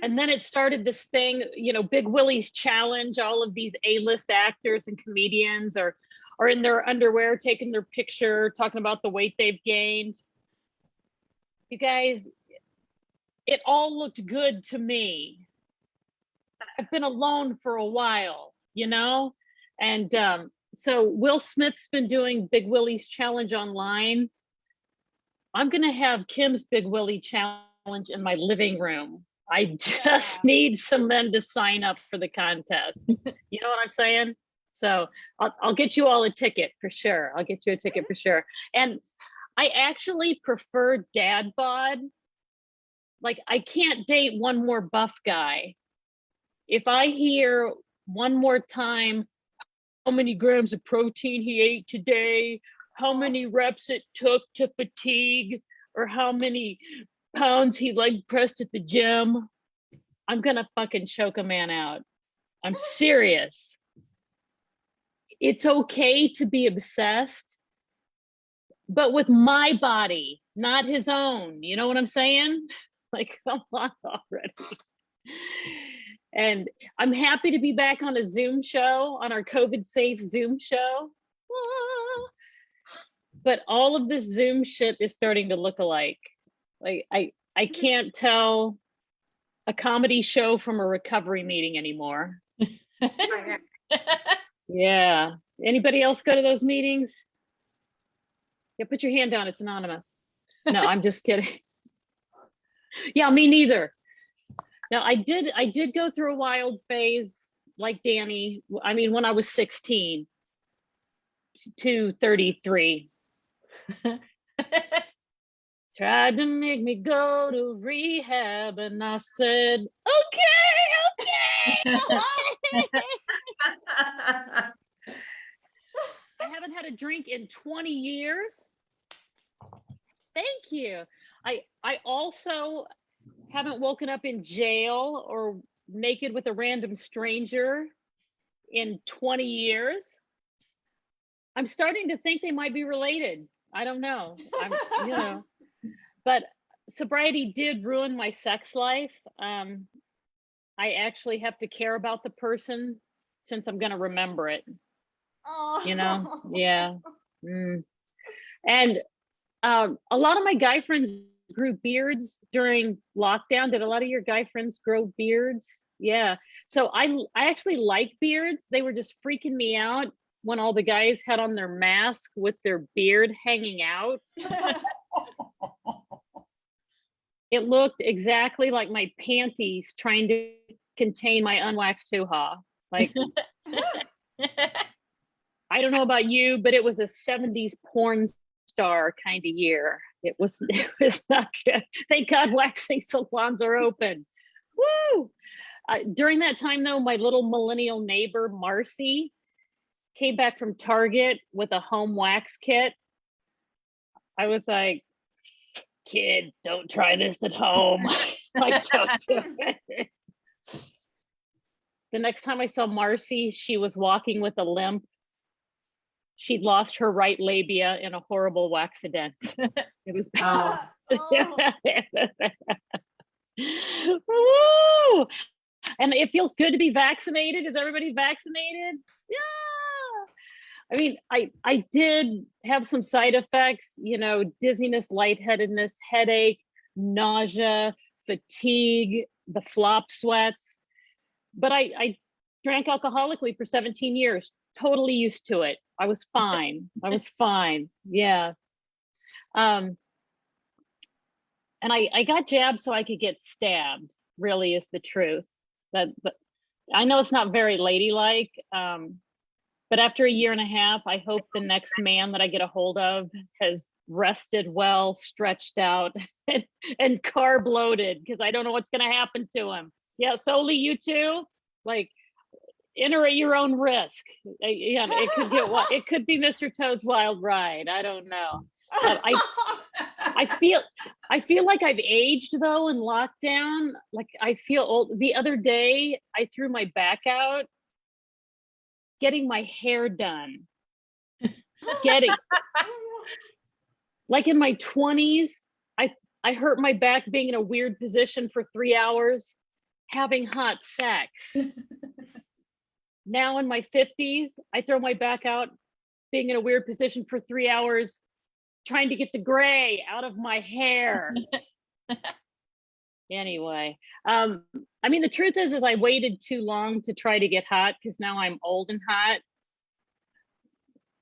And then it started this thing, Big Willie's challenge. All of these A-list actors and comedians are in their underwear, taking their picture, talking about the weight they've gained. You guys, it all looked good to me. I've been alone for a while, And so Will Smith's been doing Big Willie's challenge online. I'm going to have Kim's Big Willie challenge in my living room. I just need some men to sign up for the contest. You know what I'm saying? So I'll get you all a ticket for sure. I'll get you a ticket for sure. And I actually prefer dad bod. Like, I can't date one more buff guy. If I hear one more time how many grams of protein he ate today, how many reps it took to fatigue, or how many pounds he leg pressed at the gym, I'm gonna fucking choke a man out. I'm serious. It's okay to be obsessed, but with my body, not his own. You know what I'm saying? Like, come on already. And I'm happy to be back on a Zoom show, on our COVID safe Zoom show. But all of this Zoom shit is starting to look alike. Like, I can't tell a comedy show from a recovery meeting anymore. Yeah. Anybody else go to those meetings? Yeah, put your hand down. It's anonymous. No, I'm just kidding. Yeah, me neither. Now, I did go through a wild phase like Danny. I mean, when I was 16 to 33. Tried to make me go to rehab, and I said, okay. I haven't had a drink in 20 years. Thank you. I also haven't woken up in jail or naked with a random stranger in 20 years. I'm starting to think they might be related. I don't know. But sobriety did ruin my sex life. I actually have to care about the person since I'm going to remember it. Oh. Yeah. And a lot of my guy friends grew beards during lockdown. Did a lot of your guy friends grow beards? Yeah. So I actually like beards. They were just freaking me out when all the guys had on their mask with their beard hanging out. It looked exactly like my panties trying to contain my unwaxed hoo-ha. Like, I don't know about you, but it was a 70s porn star kind of year. It was not good. Thank God waxing salons are open. Woo! During that time though, my little millennial neighbor, Marcy, came back from Target with a home wax kit. I was like, kid, don't try this at home. Like, don't do it. The next time I saw Marcy, she was walking with a limp. She'd lost her right labia in a horrible accident. It was bad. Woo! And it feels good to be vaccinated. Is everybody vaccinated? Yeah. I mean, I did have some side effects, you know, dizziness, lightheadedness, headache, nausea, fatigue, the flop sweats. But I drank alcoholically for 17 years, totally used to it. I was fine. I was fine. Yeah. And I got jabbed so I could get stabbed, really is the truth. But I know it's not very ladylike. But after a year and a half, I hope the next man that I get a hold of has rested well, stretched out, and carb loaded, because I don't know what's going to happen to him. Yeah, Soli, you too? Like, enter at your own risk. Yeah, it could get what? It could be Mr. Toad's Wild Ride. I don't know. I feel like I've aged though in lockdown. Like I feel old. The other day, I threw my back out getting my hair done. Like in my 20s, I hurt my back being in a weird position for 3 hours, having hot sex. Now in my 50s, I throw my back out being in a weird position for 3 hours, trying to get the gray out of my hair. Anyway, I mean, the truth is I waited too long to try to get hot because now I'm old and hot.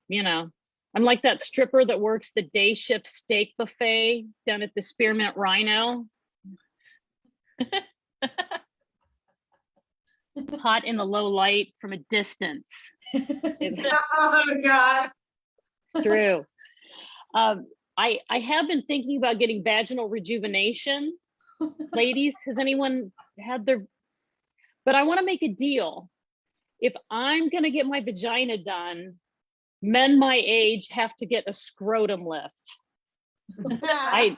You know, I'm like that stripper that works the day shift steak buffet down at the Spearmint Rhino. Hot in the low light from a distance. Oh God. It's true. I have been thinking about getting vaginal rejuvenation. Ladies, has anyone had their, but I want to make a deal. If I'm going to get my vagina done, men my age have to get a scrotum lift. I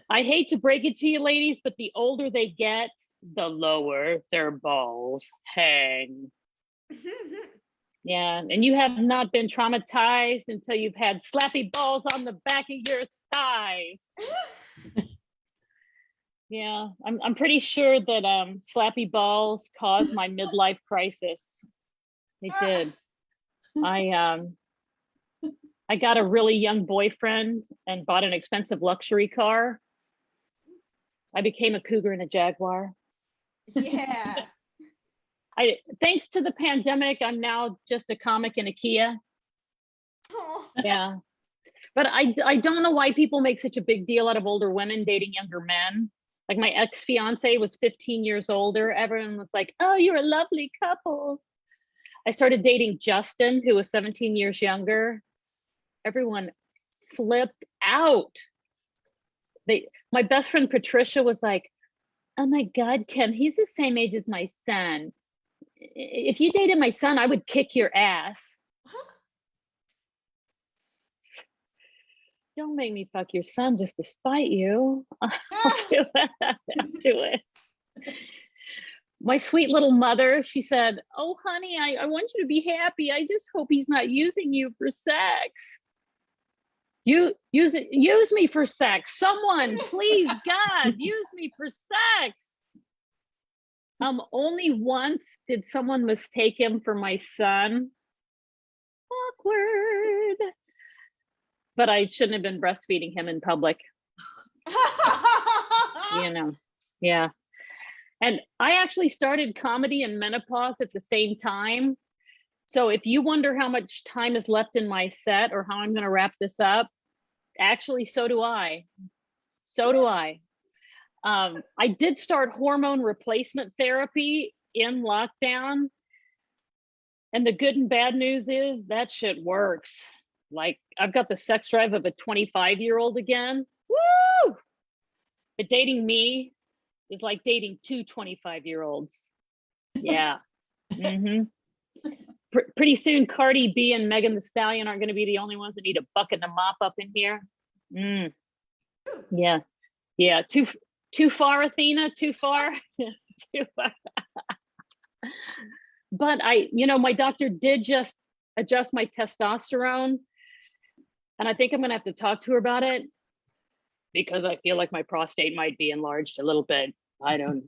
hate to break it to you ladies, but the older they get, the lower their balls hang. Yeah, and you have not been traumatized until you've had slappy balls on the back of your thighs. Yeah, I'm pretty sure that slappy balls caused my midlife crisis. They did. I got a really young boyfriend and bought an expensive luxury car. I became a cougar and a jaguar. Yeah. Thanks to the pandemic, I'm now just a comic in a Kia. Oh. Yeah. But I don't know why people make such a big deal out of older women dating younger men. Like my ex-fiance was 15 years older. Everyone was like, oh, you're a lovely couple. I started dating Justin, who was 17 years younger. Everyone flipped out. My best friend Patricia was like, oh my God, Kim, he's the same age as my son. If you dated my son, I would kick your ass. Don't make me fuck your son just to spite you. I'll do it. I'll do it. My sweet little mother, she said, oh, honey, I want you to be happy. I just hope he's not using you for sex. Use me for sex. Someone, please, God, use me for sex. Only once did someone mistake him for my son. Awkward. But I shouldn't have been breastfeeding him in public. You know, yeah. And I actually started comedy and menopause at the same time. So if you wonder how much time is left in my set or how I'm going to wrap this up, actually, so do I. So do I. I did start hormone replacement therapy in lockdown. And the good and bad news is that shit works. Like I've got the sex drive of a 25-year-old again. Woo! But dating me is like dating two 25-year-olds. Yeah. Pretty soon, Cardi B and Megan Thee Stallion aren't going to be the only ones that need a bucket and a mop up in here. Yeah. Yeah. Too far, Athena? Too far? Too far. But my doctor did just adjust my testosterone. And I think I'm going to have to talk to her about it because I feel like my prostate might be enlarged a little bit. I don't.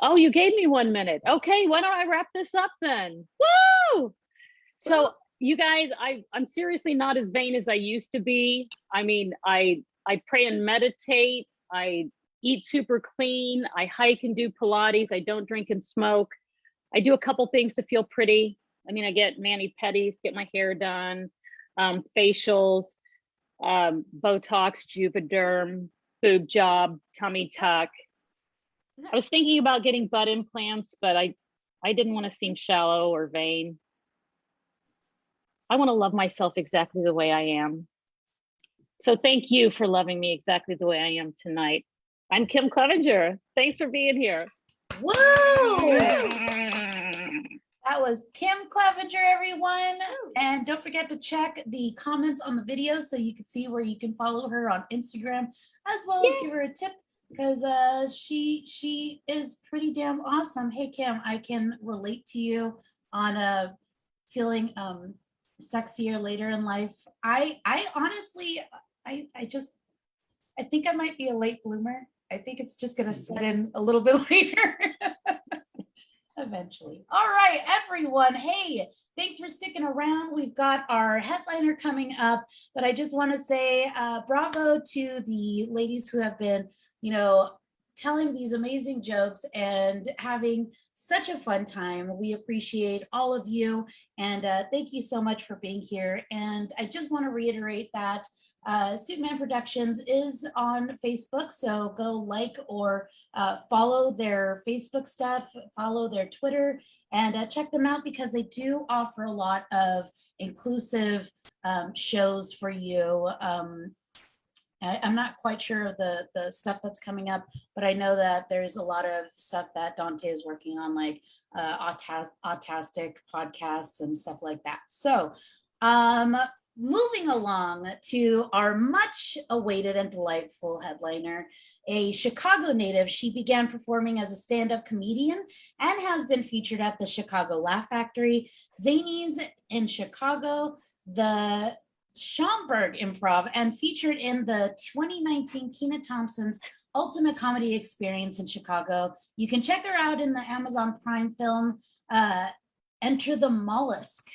Oh, you gave me 1 minute. Okay, why don't I wrap this up then? Woo! So you guys, I'm seriously not as vain as I used to be. I mean, I pray and meditate. I eat super clean. I hike and do Pilates. I don't drink and smoke. I do a couple things to feel pretty. I mean, I get mani-pedis, get my hair done, facials, Botox, Juvederm, boob job, tummy tuck. I was thinking about getting butt implants, but I didn't want to seem shallow or vain. I want to love myself exactly the way I am. So thank you for loving me exactly the way I am tonight. I'm Kim Klevinger. Thanks for being here. Woo! That was Kim Klevinger, everyone. And don't forget to check the comments on the video so you can see where you can follow her on Instagram, as well as give her a tip because she is pretty damn awesome. Hey, Kim, I can relate to you on feeling sexier later in life. I honestly, I think I might be a late bloomer. I think it's just going to set in a little bit later. Eventually. All right, everyone. Hey, thanks for sticking around. We've got our headliner coming up, but I just want to say bravo to the ladies who have been, telling these amazing jokes and having such a fun time. We appreciate all of you, and thank you so much for being here. And I just want to reiterate that Suitman Productions is on Facebook, so go like or follow their Facebook stuff, follow their Twitter, and check them out because they do offer a lot of inclusive shows for you. I'm not quite sure of the stuff that's coming up, but I know that there's a lot of stuff that Dante is working on, like autistic podcasts and stuff like that. So moving along to our much awaited and delightful headliner, a Chicago native. She began performing as a stand-up comedian and has been featured at the Chicago Laugh Factory, Zanies in Chicago, the Schaumburg Improv, and featured in the 2019 Keena Thompson's Ultimate Comedy Experience in Chicago. You can check her out in the Amazon Prime film, Enter the Mollusk.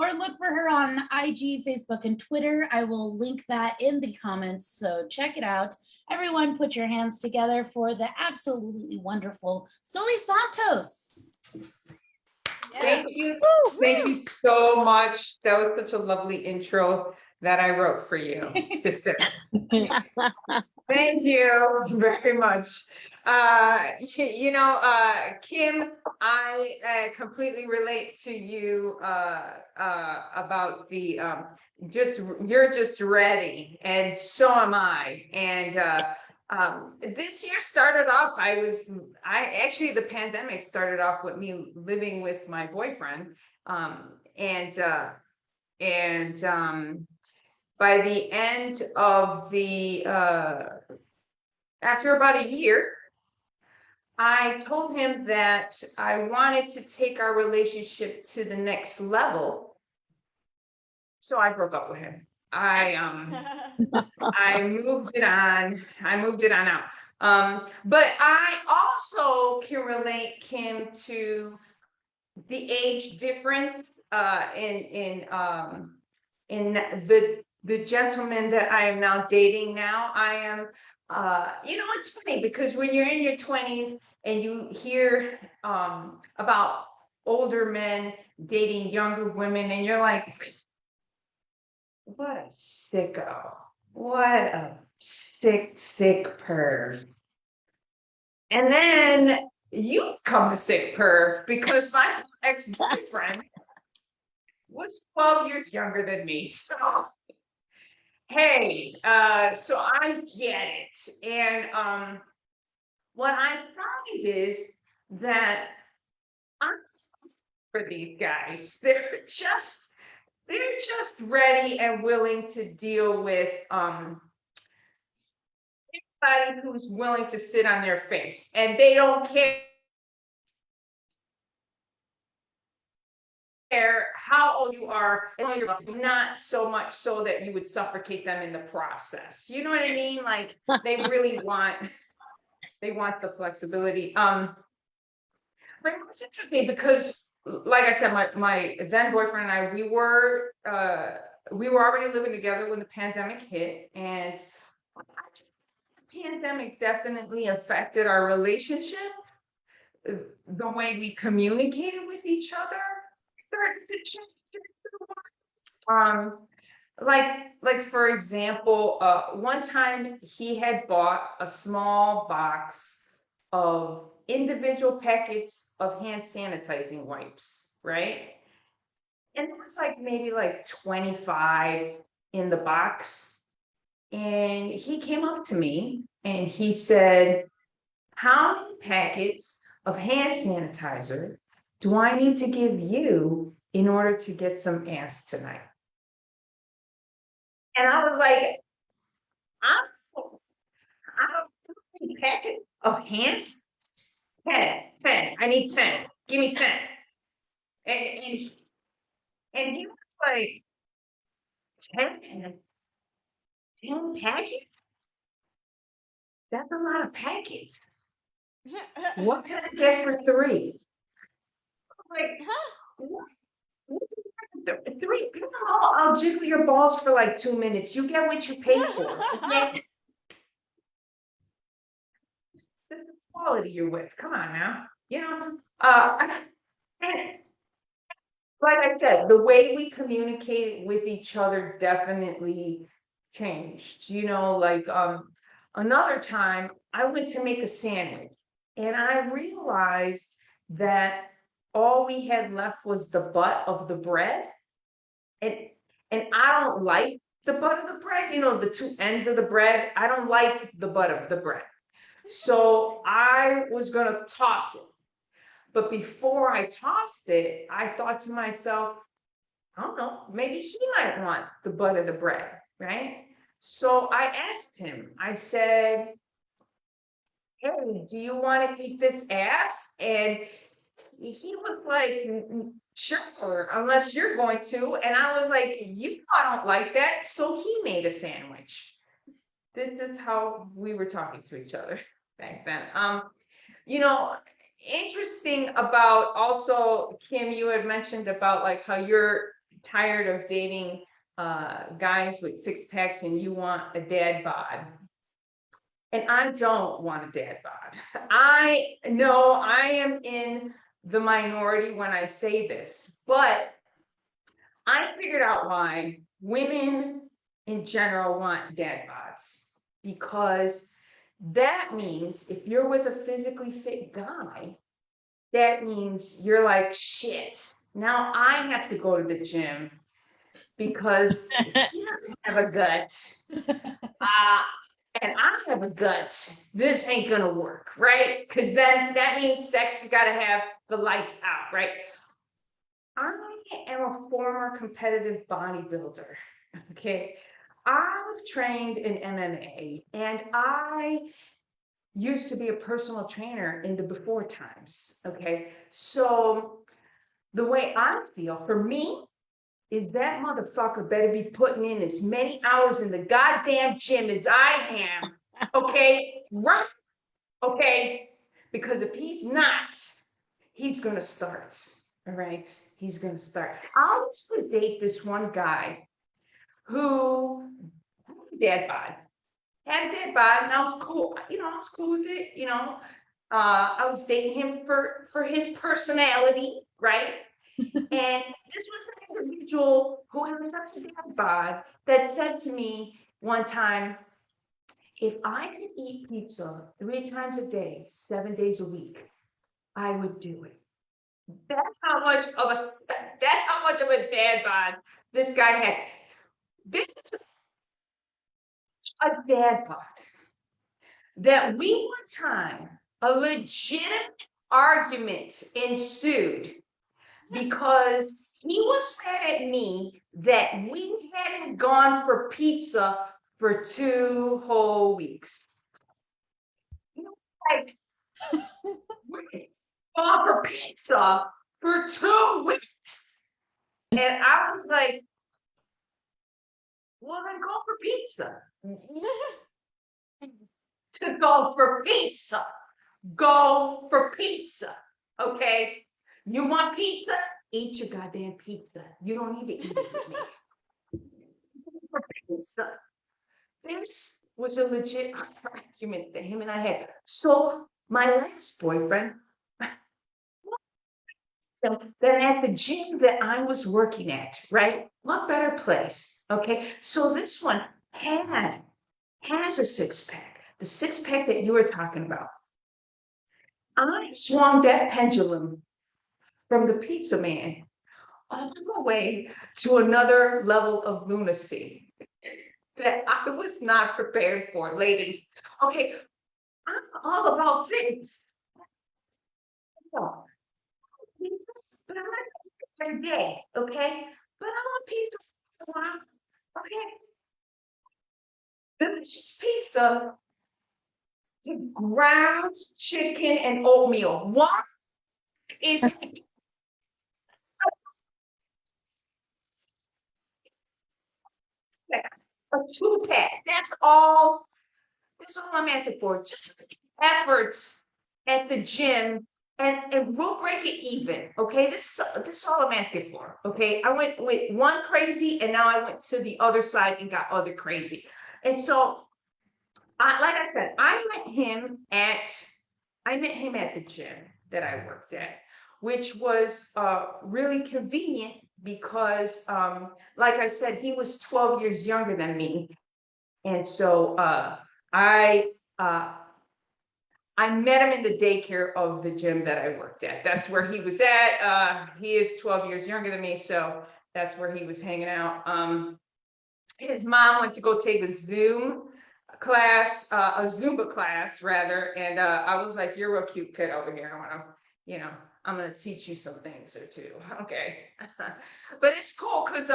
Or look for her on IG, Facebook, and Twitter. I will link that in the comments, so check it out. Everyone put your hands together for the absolutely wonderful Soli Santos. Thank you. Thank you so much. That was such a lovely intro that I wrote for you. Thank you very much. Kim, I completely relate to you about the you're just ready, and so am I. And this year started off, the pandemic started off with me living with my boyfriend. By the end of after about a year, I told him that I wanted to take our relationship to the next level. So I broke up with him. I moved it on. out. But I also can relate, Kim, to the age difference in the gentleman that I am now dating now. I am, it's funny because when you're in your 20s and you hear about older men dating younger women, and you're like, what a sicko. What a sick perv. And then you become a sick perv because my ex-boyfriend was 12 years younger than me. So, hey, so I get it. And what I find is that I'm for these guys. They're just ready and willing to deal with Somebody who's willing to sit on their face and they don't care how old you are, as long as you're not so much so that you would suffocate them in the process. You know what I mean? Like they really want the flexibility. But it's interesting because, like I said, my then boyfriend and I, we were already living together when the pandemic hit, and the pandemic definitely affected our relationship, the way we communicated with each other started to change. Like for example, one time he had bought a small box of individual packets of hand sanitizing wipes, right? And it was like maybe like 25 in the box. And he came up to me and he said, "How many packets of hand sanitizer do I need to give you in order to get some ass tonight?" And I was like, "I'm packet of hands? 10. I need 10. Give me 10. And he was like, 10? 10 packets? That's a lot of packets. What can I get for 3? I'm like, what do you get for 3? I'll jiggle your balls for like 2 minutes. You get what you pay for. Okay? This is the quality you're with. Come on now. You know, like I said, the way we communicated with each other definitely changed. You know, like another time I went to make a sandwich and I realized that all we had left was the butt of the bread. And I don't like the butt of the bread, you know, the 2 ends of the bread. I don't like the butt of the bread. So I was gonna toss it. But before I tossed it, I thought to myself, I don't know, maybe he might want the butt of the bread, right? So I asked him, I said, "Hey, do you want to eat this ass?" And he was like, "Sure, unless you're going to." And I was like, "You know I don't like that." So he made a sandwich. This is how we were talking to each other back then. You know, interesting about also, Kim, you had mentioned about like how you're tired of dating guys with 6 packs and you want a dad bod. And I don't want a dad bod. I know I am in the minority when I say this, but I figured out why women in general want dad bods, because that means if you're with a physically fit guy, that means you're like, shit, now I have to go to the gym because he doesn't have a gut. And I have a gut. This ain't gonna work, right? Because then that means sex has got to have the lights out, right? I am a former competitive bodybuilder. Okay. I've trained in MMA and I used to be a personal trainer in the before times. Okay. So the way I feel for me is that motherfucker better be putting in as many hours in the goddamn gym as I am. Okay. Right. Okay. Because if he's not, he's going to start. All right. He's going to start. I used to date this one guy who dad bod. Had a dad bod, and I was cool. You know, I was cool with it. You know, I was dating him for his personality, right? And this was an individual who had such a dad bod that said to me one time, "If I could eat pizza 3 times a day, 7 days a week, I would do it." That's how much of a dad bod this guy had. This is a dad bod that we one time, a legitimate argument ensued because he was mad at me that we hadn't gone for pizza for 2 whole weeks. gone for pizza for 2 weeks. And I was like, well, then go for pizza. To go for pizza. Go for pizza. Okay? You want pizza? Eat your goddamn pizza. You don't need to eat it with me. For pizza. This was a legit argument that him and I had. So my last boyfriend, then at the gym that I was working at, right? What better place? Okay. So this one has a six-pack, the six-pack that you were talking about. I swung that pendulum from the pizza man all the way to another level of lunacy that I was not prepared for, ladies. Okay, I'm all about fitness. So, but I'm not every day, okay? But I want pizza for a while, okay? Delicious pizza, the ground chicken and oatmeal. What is a 2-pack? That's all I'm asking for. Just efforts at the gym and we'll break it even. Okay. This is all I'm asking for. Okay. I went with one crazy and now I went to the other side and got other crazy. And so like I said, I met him at the gym that I worked at, which was really convenient because like I said, he was 12 years younger than me. And so I met him in the daycare of the gym that I worked at. That's where he was at. He is 12 years younger than me, so that's where he was hanging out. His mom went to go take a Zumba class rather, and I was like, "You're a real cute kid over here. I want to, I'm gonna teach you some things or two." Okay, but it's cool because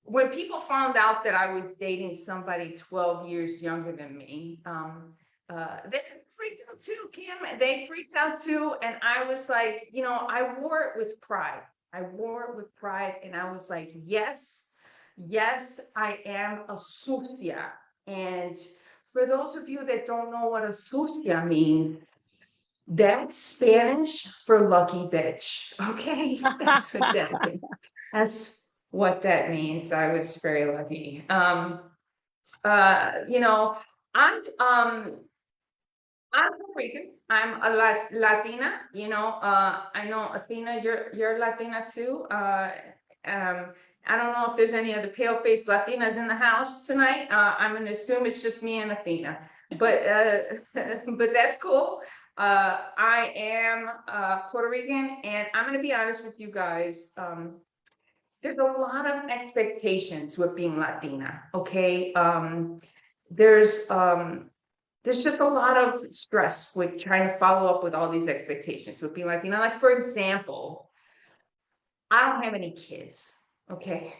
when people found out that I was dating somebody 12 years younger than me, they freaked out too, Kim. They freaked out too. And I was like, I wore it with pride. And I was like, yes, I am a sucia. And for those of you that don't know what a sucia means, that's Spanish for lucky bitch. Okay, that's what that means. That's what that means. I was very lucky. I'm Puerto Rican. I'm a Latina. I know Athena, you're Latina too. I don't know if there's any other pale-faced Latinas in the house tonight. I'm gonna assume it's just me and Athena, but but that's cool. I am Puerto Rican, and I'm gonna be honest with you guys. There's a lot of expectations with being Latina. Okay, there's just a lot of stress with trying to follow up with all these expectations with being Latina. Like, for example, I don't have any kids, okay?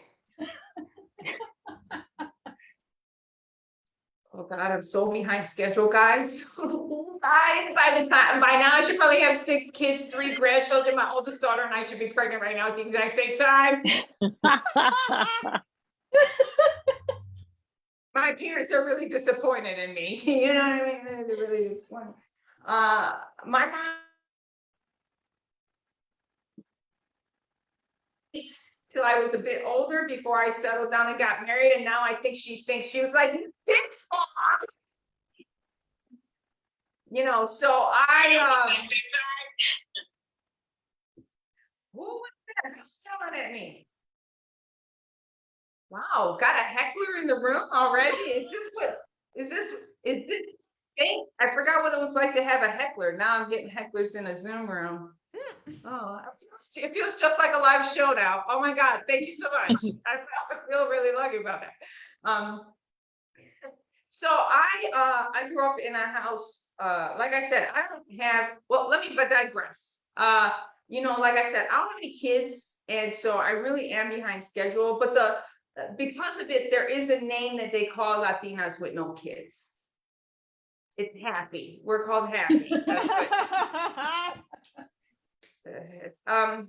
Oh God, I'm so behind schedule, guys. By now, I should probably have 6 kids, 3 grandchildren. My oldest daughter and I should be pregnant right now at the exact same time. My parents are really disappointed in me. You know what I mean? They're really disappointed. My mom till I was a bit older before I settled down and got married, and now I think she thinks she was like, this so who was that? Who's yelling at me? Wow, got a heckler in the room already? Is this thing? I forgot what it was like to have a heckler. Now I'm getting hecklers in a Zoom room. Oh, it feels just like a live show now. Oh my God, thank you so much. I feel really lucky about that. So I grew up in a house, like I said, I don't have, well, let me digress. Like I said, I don't have any kids, and so I really am behind schedule, but because of it, there is a name that they call Latinas with no kids. It's happy. We're called happy. That's what it is. And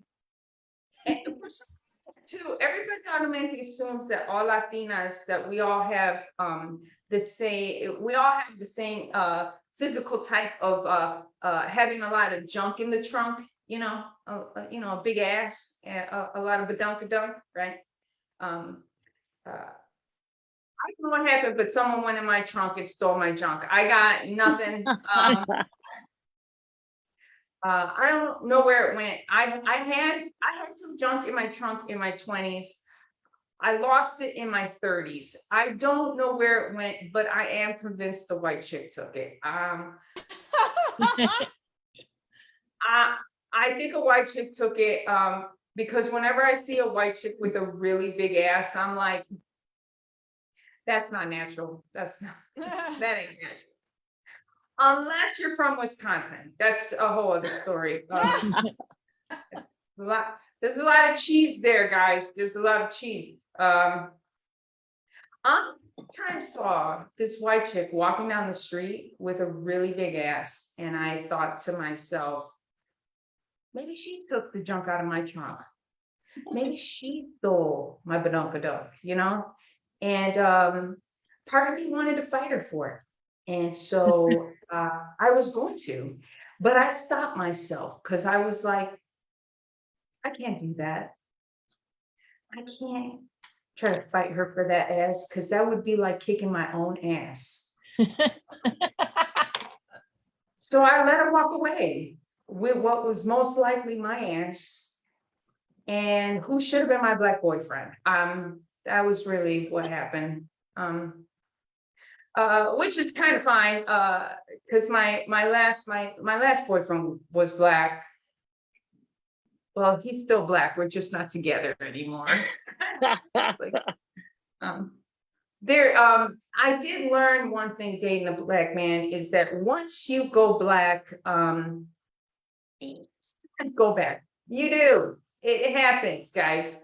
for some reason, too, everybody automatically assumes that all Latinas, that we all have the same physical type of having a lot of junk in the trunk, a big ass and a lot of badunkadunk, right? I don't know what happened, but someone went in my trunk and stole my junk. I got nothing. I don't know where it went. I had some junk in my trunk in my 20s. I lost it in my 30s. I don't know where it went, but I am convinced the white chick took it. I think a white chick took it because whenever I see a white chick with a really big ass, I'm like, that's not natural. That ain't natural. Unless you're from Wisconsin, that's a whole other story. There's a lot of cheese there, guys. There's a lot of cheese. I saw this white chick walking down the street with a really big ass, and I thought to myself, maybe she took the junk out of my trunk. Maybe she stole my badunkadunk, And part of me wanted to fight her for it. And so I was going to, but I stopped myself because I was like, I can't do that. I can't try to fight her for that ass because that would be like kicking my own ass. So I let her walk away with what was most likely my ass and who should have been my Black boyfriend. That was really what happened. Which is kind of fine, because my last boyfriend was Black. Well, he's still Black. We're just not together anymore. I did learn one thing dating a Black man is that once you go Black, you sometimes go back. You do. It happens, guys.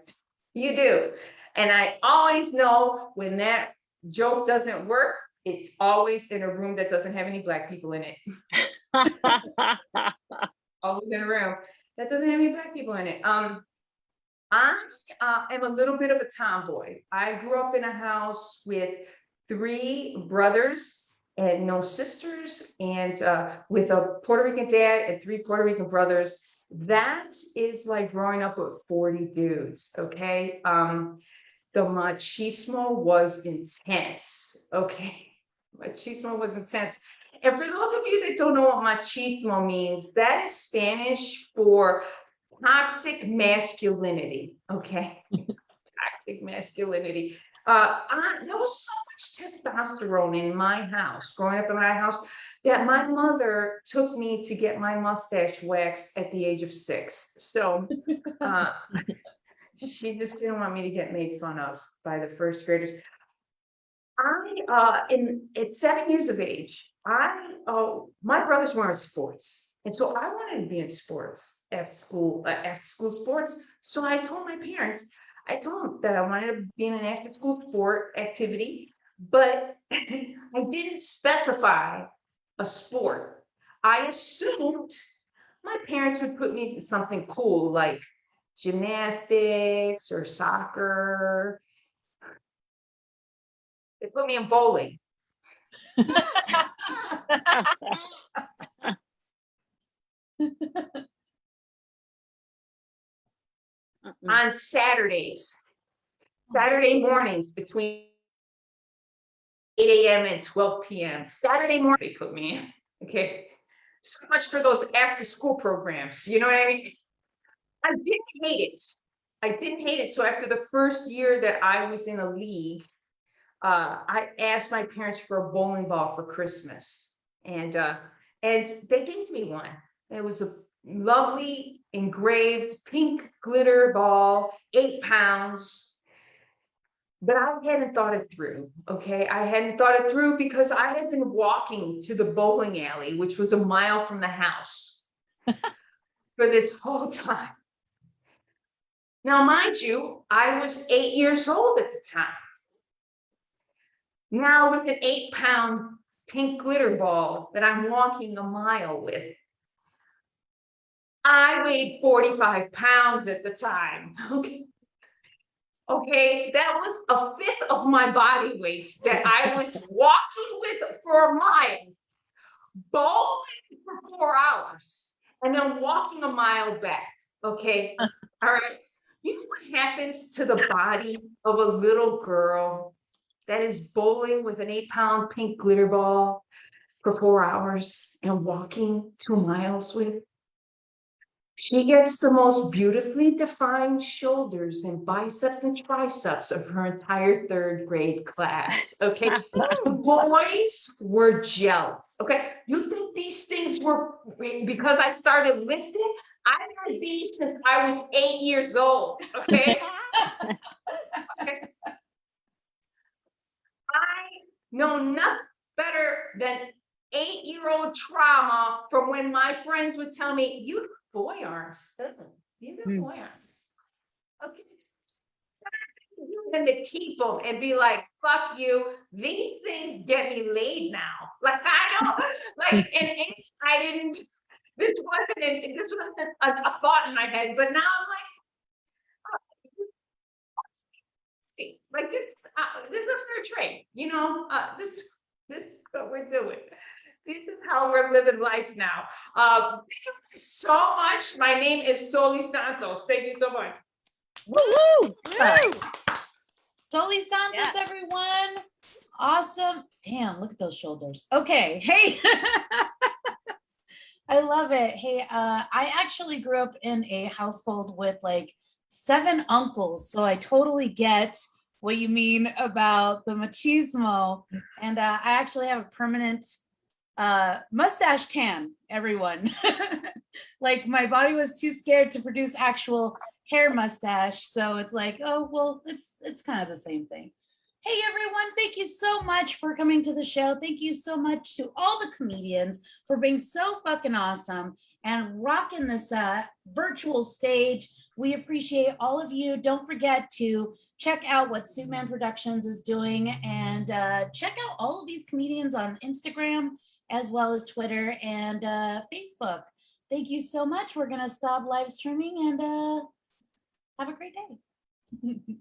You do. And I always know when that joke doesn't work, it's always in a room that doesn't have any Black people in it. Always in a room that doesn't have any Black people in it. I am a little bit of a tomboy. I grew up in a house with 3 brothers and no sisters, and with a Puerto Rican dad and 3 Puerto Rican brothers. That is like growing up with 40 dudes, okay? The machismo was intense, okay? Machismo was intense. And for those of you that don't know what machismo means, that is Spanish for toxic masculinity, okay? Toxic masculinity. There was so much testosterone in my house, growing up in my house, that my mother took me to get my mustache waxed at the age of 6. So she just didn't want me to get made fun of by the first graders. At 7 years of age, my brothers were in sports. And so I wanted to be in sports after school sports. So I told my parents, them that I wanted to be in an after school sport activity, but I didn't specify a sport. I assumed my parents would put me in something cool like gymnastics or soccer. They put me in bowling. On Saturday mornings between 8 a.m. and 12 p.m. Saturday morning, they put me in. Okay. So much for those after school programs. You know what I mean? I didn't hate it. So after the first year that I was in a league, I asked my parents for a bowling ball for Christmas, and they gave me one. It was a lovely engraved pink glitter ball, 8 pounds. But I hadn't thought it through, okay? I hadn't thought it through because I had been walking to the bowling alley, which was a mile from the house, for this whole time. Now, mind you, I was 8 years old at the time. Now, with an 8-pound pink glitter ball that I'm walking a mile with. I weighed 45 pounds at the time. Okay. Okay, that was a fifth of my body weight that I was walking with for a mile, bowling for 4 hours, and then walking a mile back. Okay, all right. You know what happens to the body of a little girl that is bowling with an 8-pound pink glitter ball for 4 hours and walking 2 miles with? She gets the most beautifully defined shoulders and biceps and triceps of her entire 3rd grade class. Okay. The boys were jealous. Okay. You think these things were because I started lifting? I had these since I was 8 years old. Okay. Okay. I know nothing better than 8-year-old trauma from when my friends would tell me, you got boy arms. You got boy arms. Okay. And to keep them and be like, fuck you. These things get me laid now. Like, I don't, like, and I didn't, this wasn't a thought in my head, but now I'm like this is a fair trade, you know, this is what we're doing. This is how we're living life now. Thank you so much. My name is Soli Santos. Thank you so much. Woo! Soli Santos, everyone. Awesome. Damn, look at those shoulders. Okay. Hey. I love it. Hey, I actually grew up in a household with like 7 uncles, so I totally get what you mean about the machismo. And I actually have a permanent mustache tan, everyone. Like my body was too scared to produce actual hair mustache, so it's like, oh well, it's kind of the same thing. Hey everyone, thank you so much for coming to the show. Thank you so much to all the comedians for being so fucking awesome and rocking this virtual stage. We appreciate all of you. Don't forget to check out what Suitman Productions is doing, and check out all of these comedians on Instagram as well as Twitter and Facebook. Thank you so much. We're gonna stop live streaming and have a great day.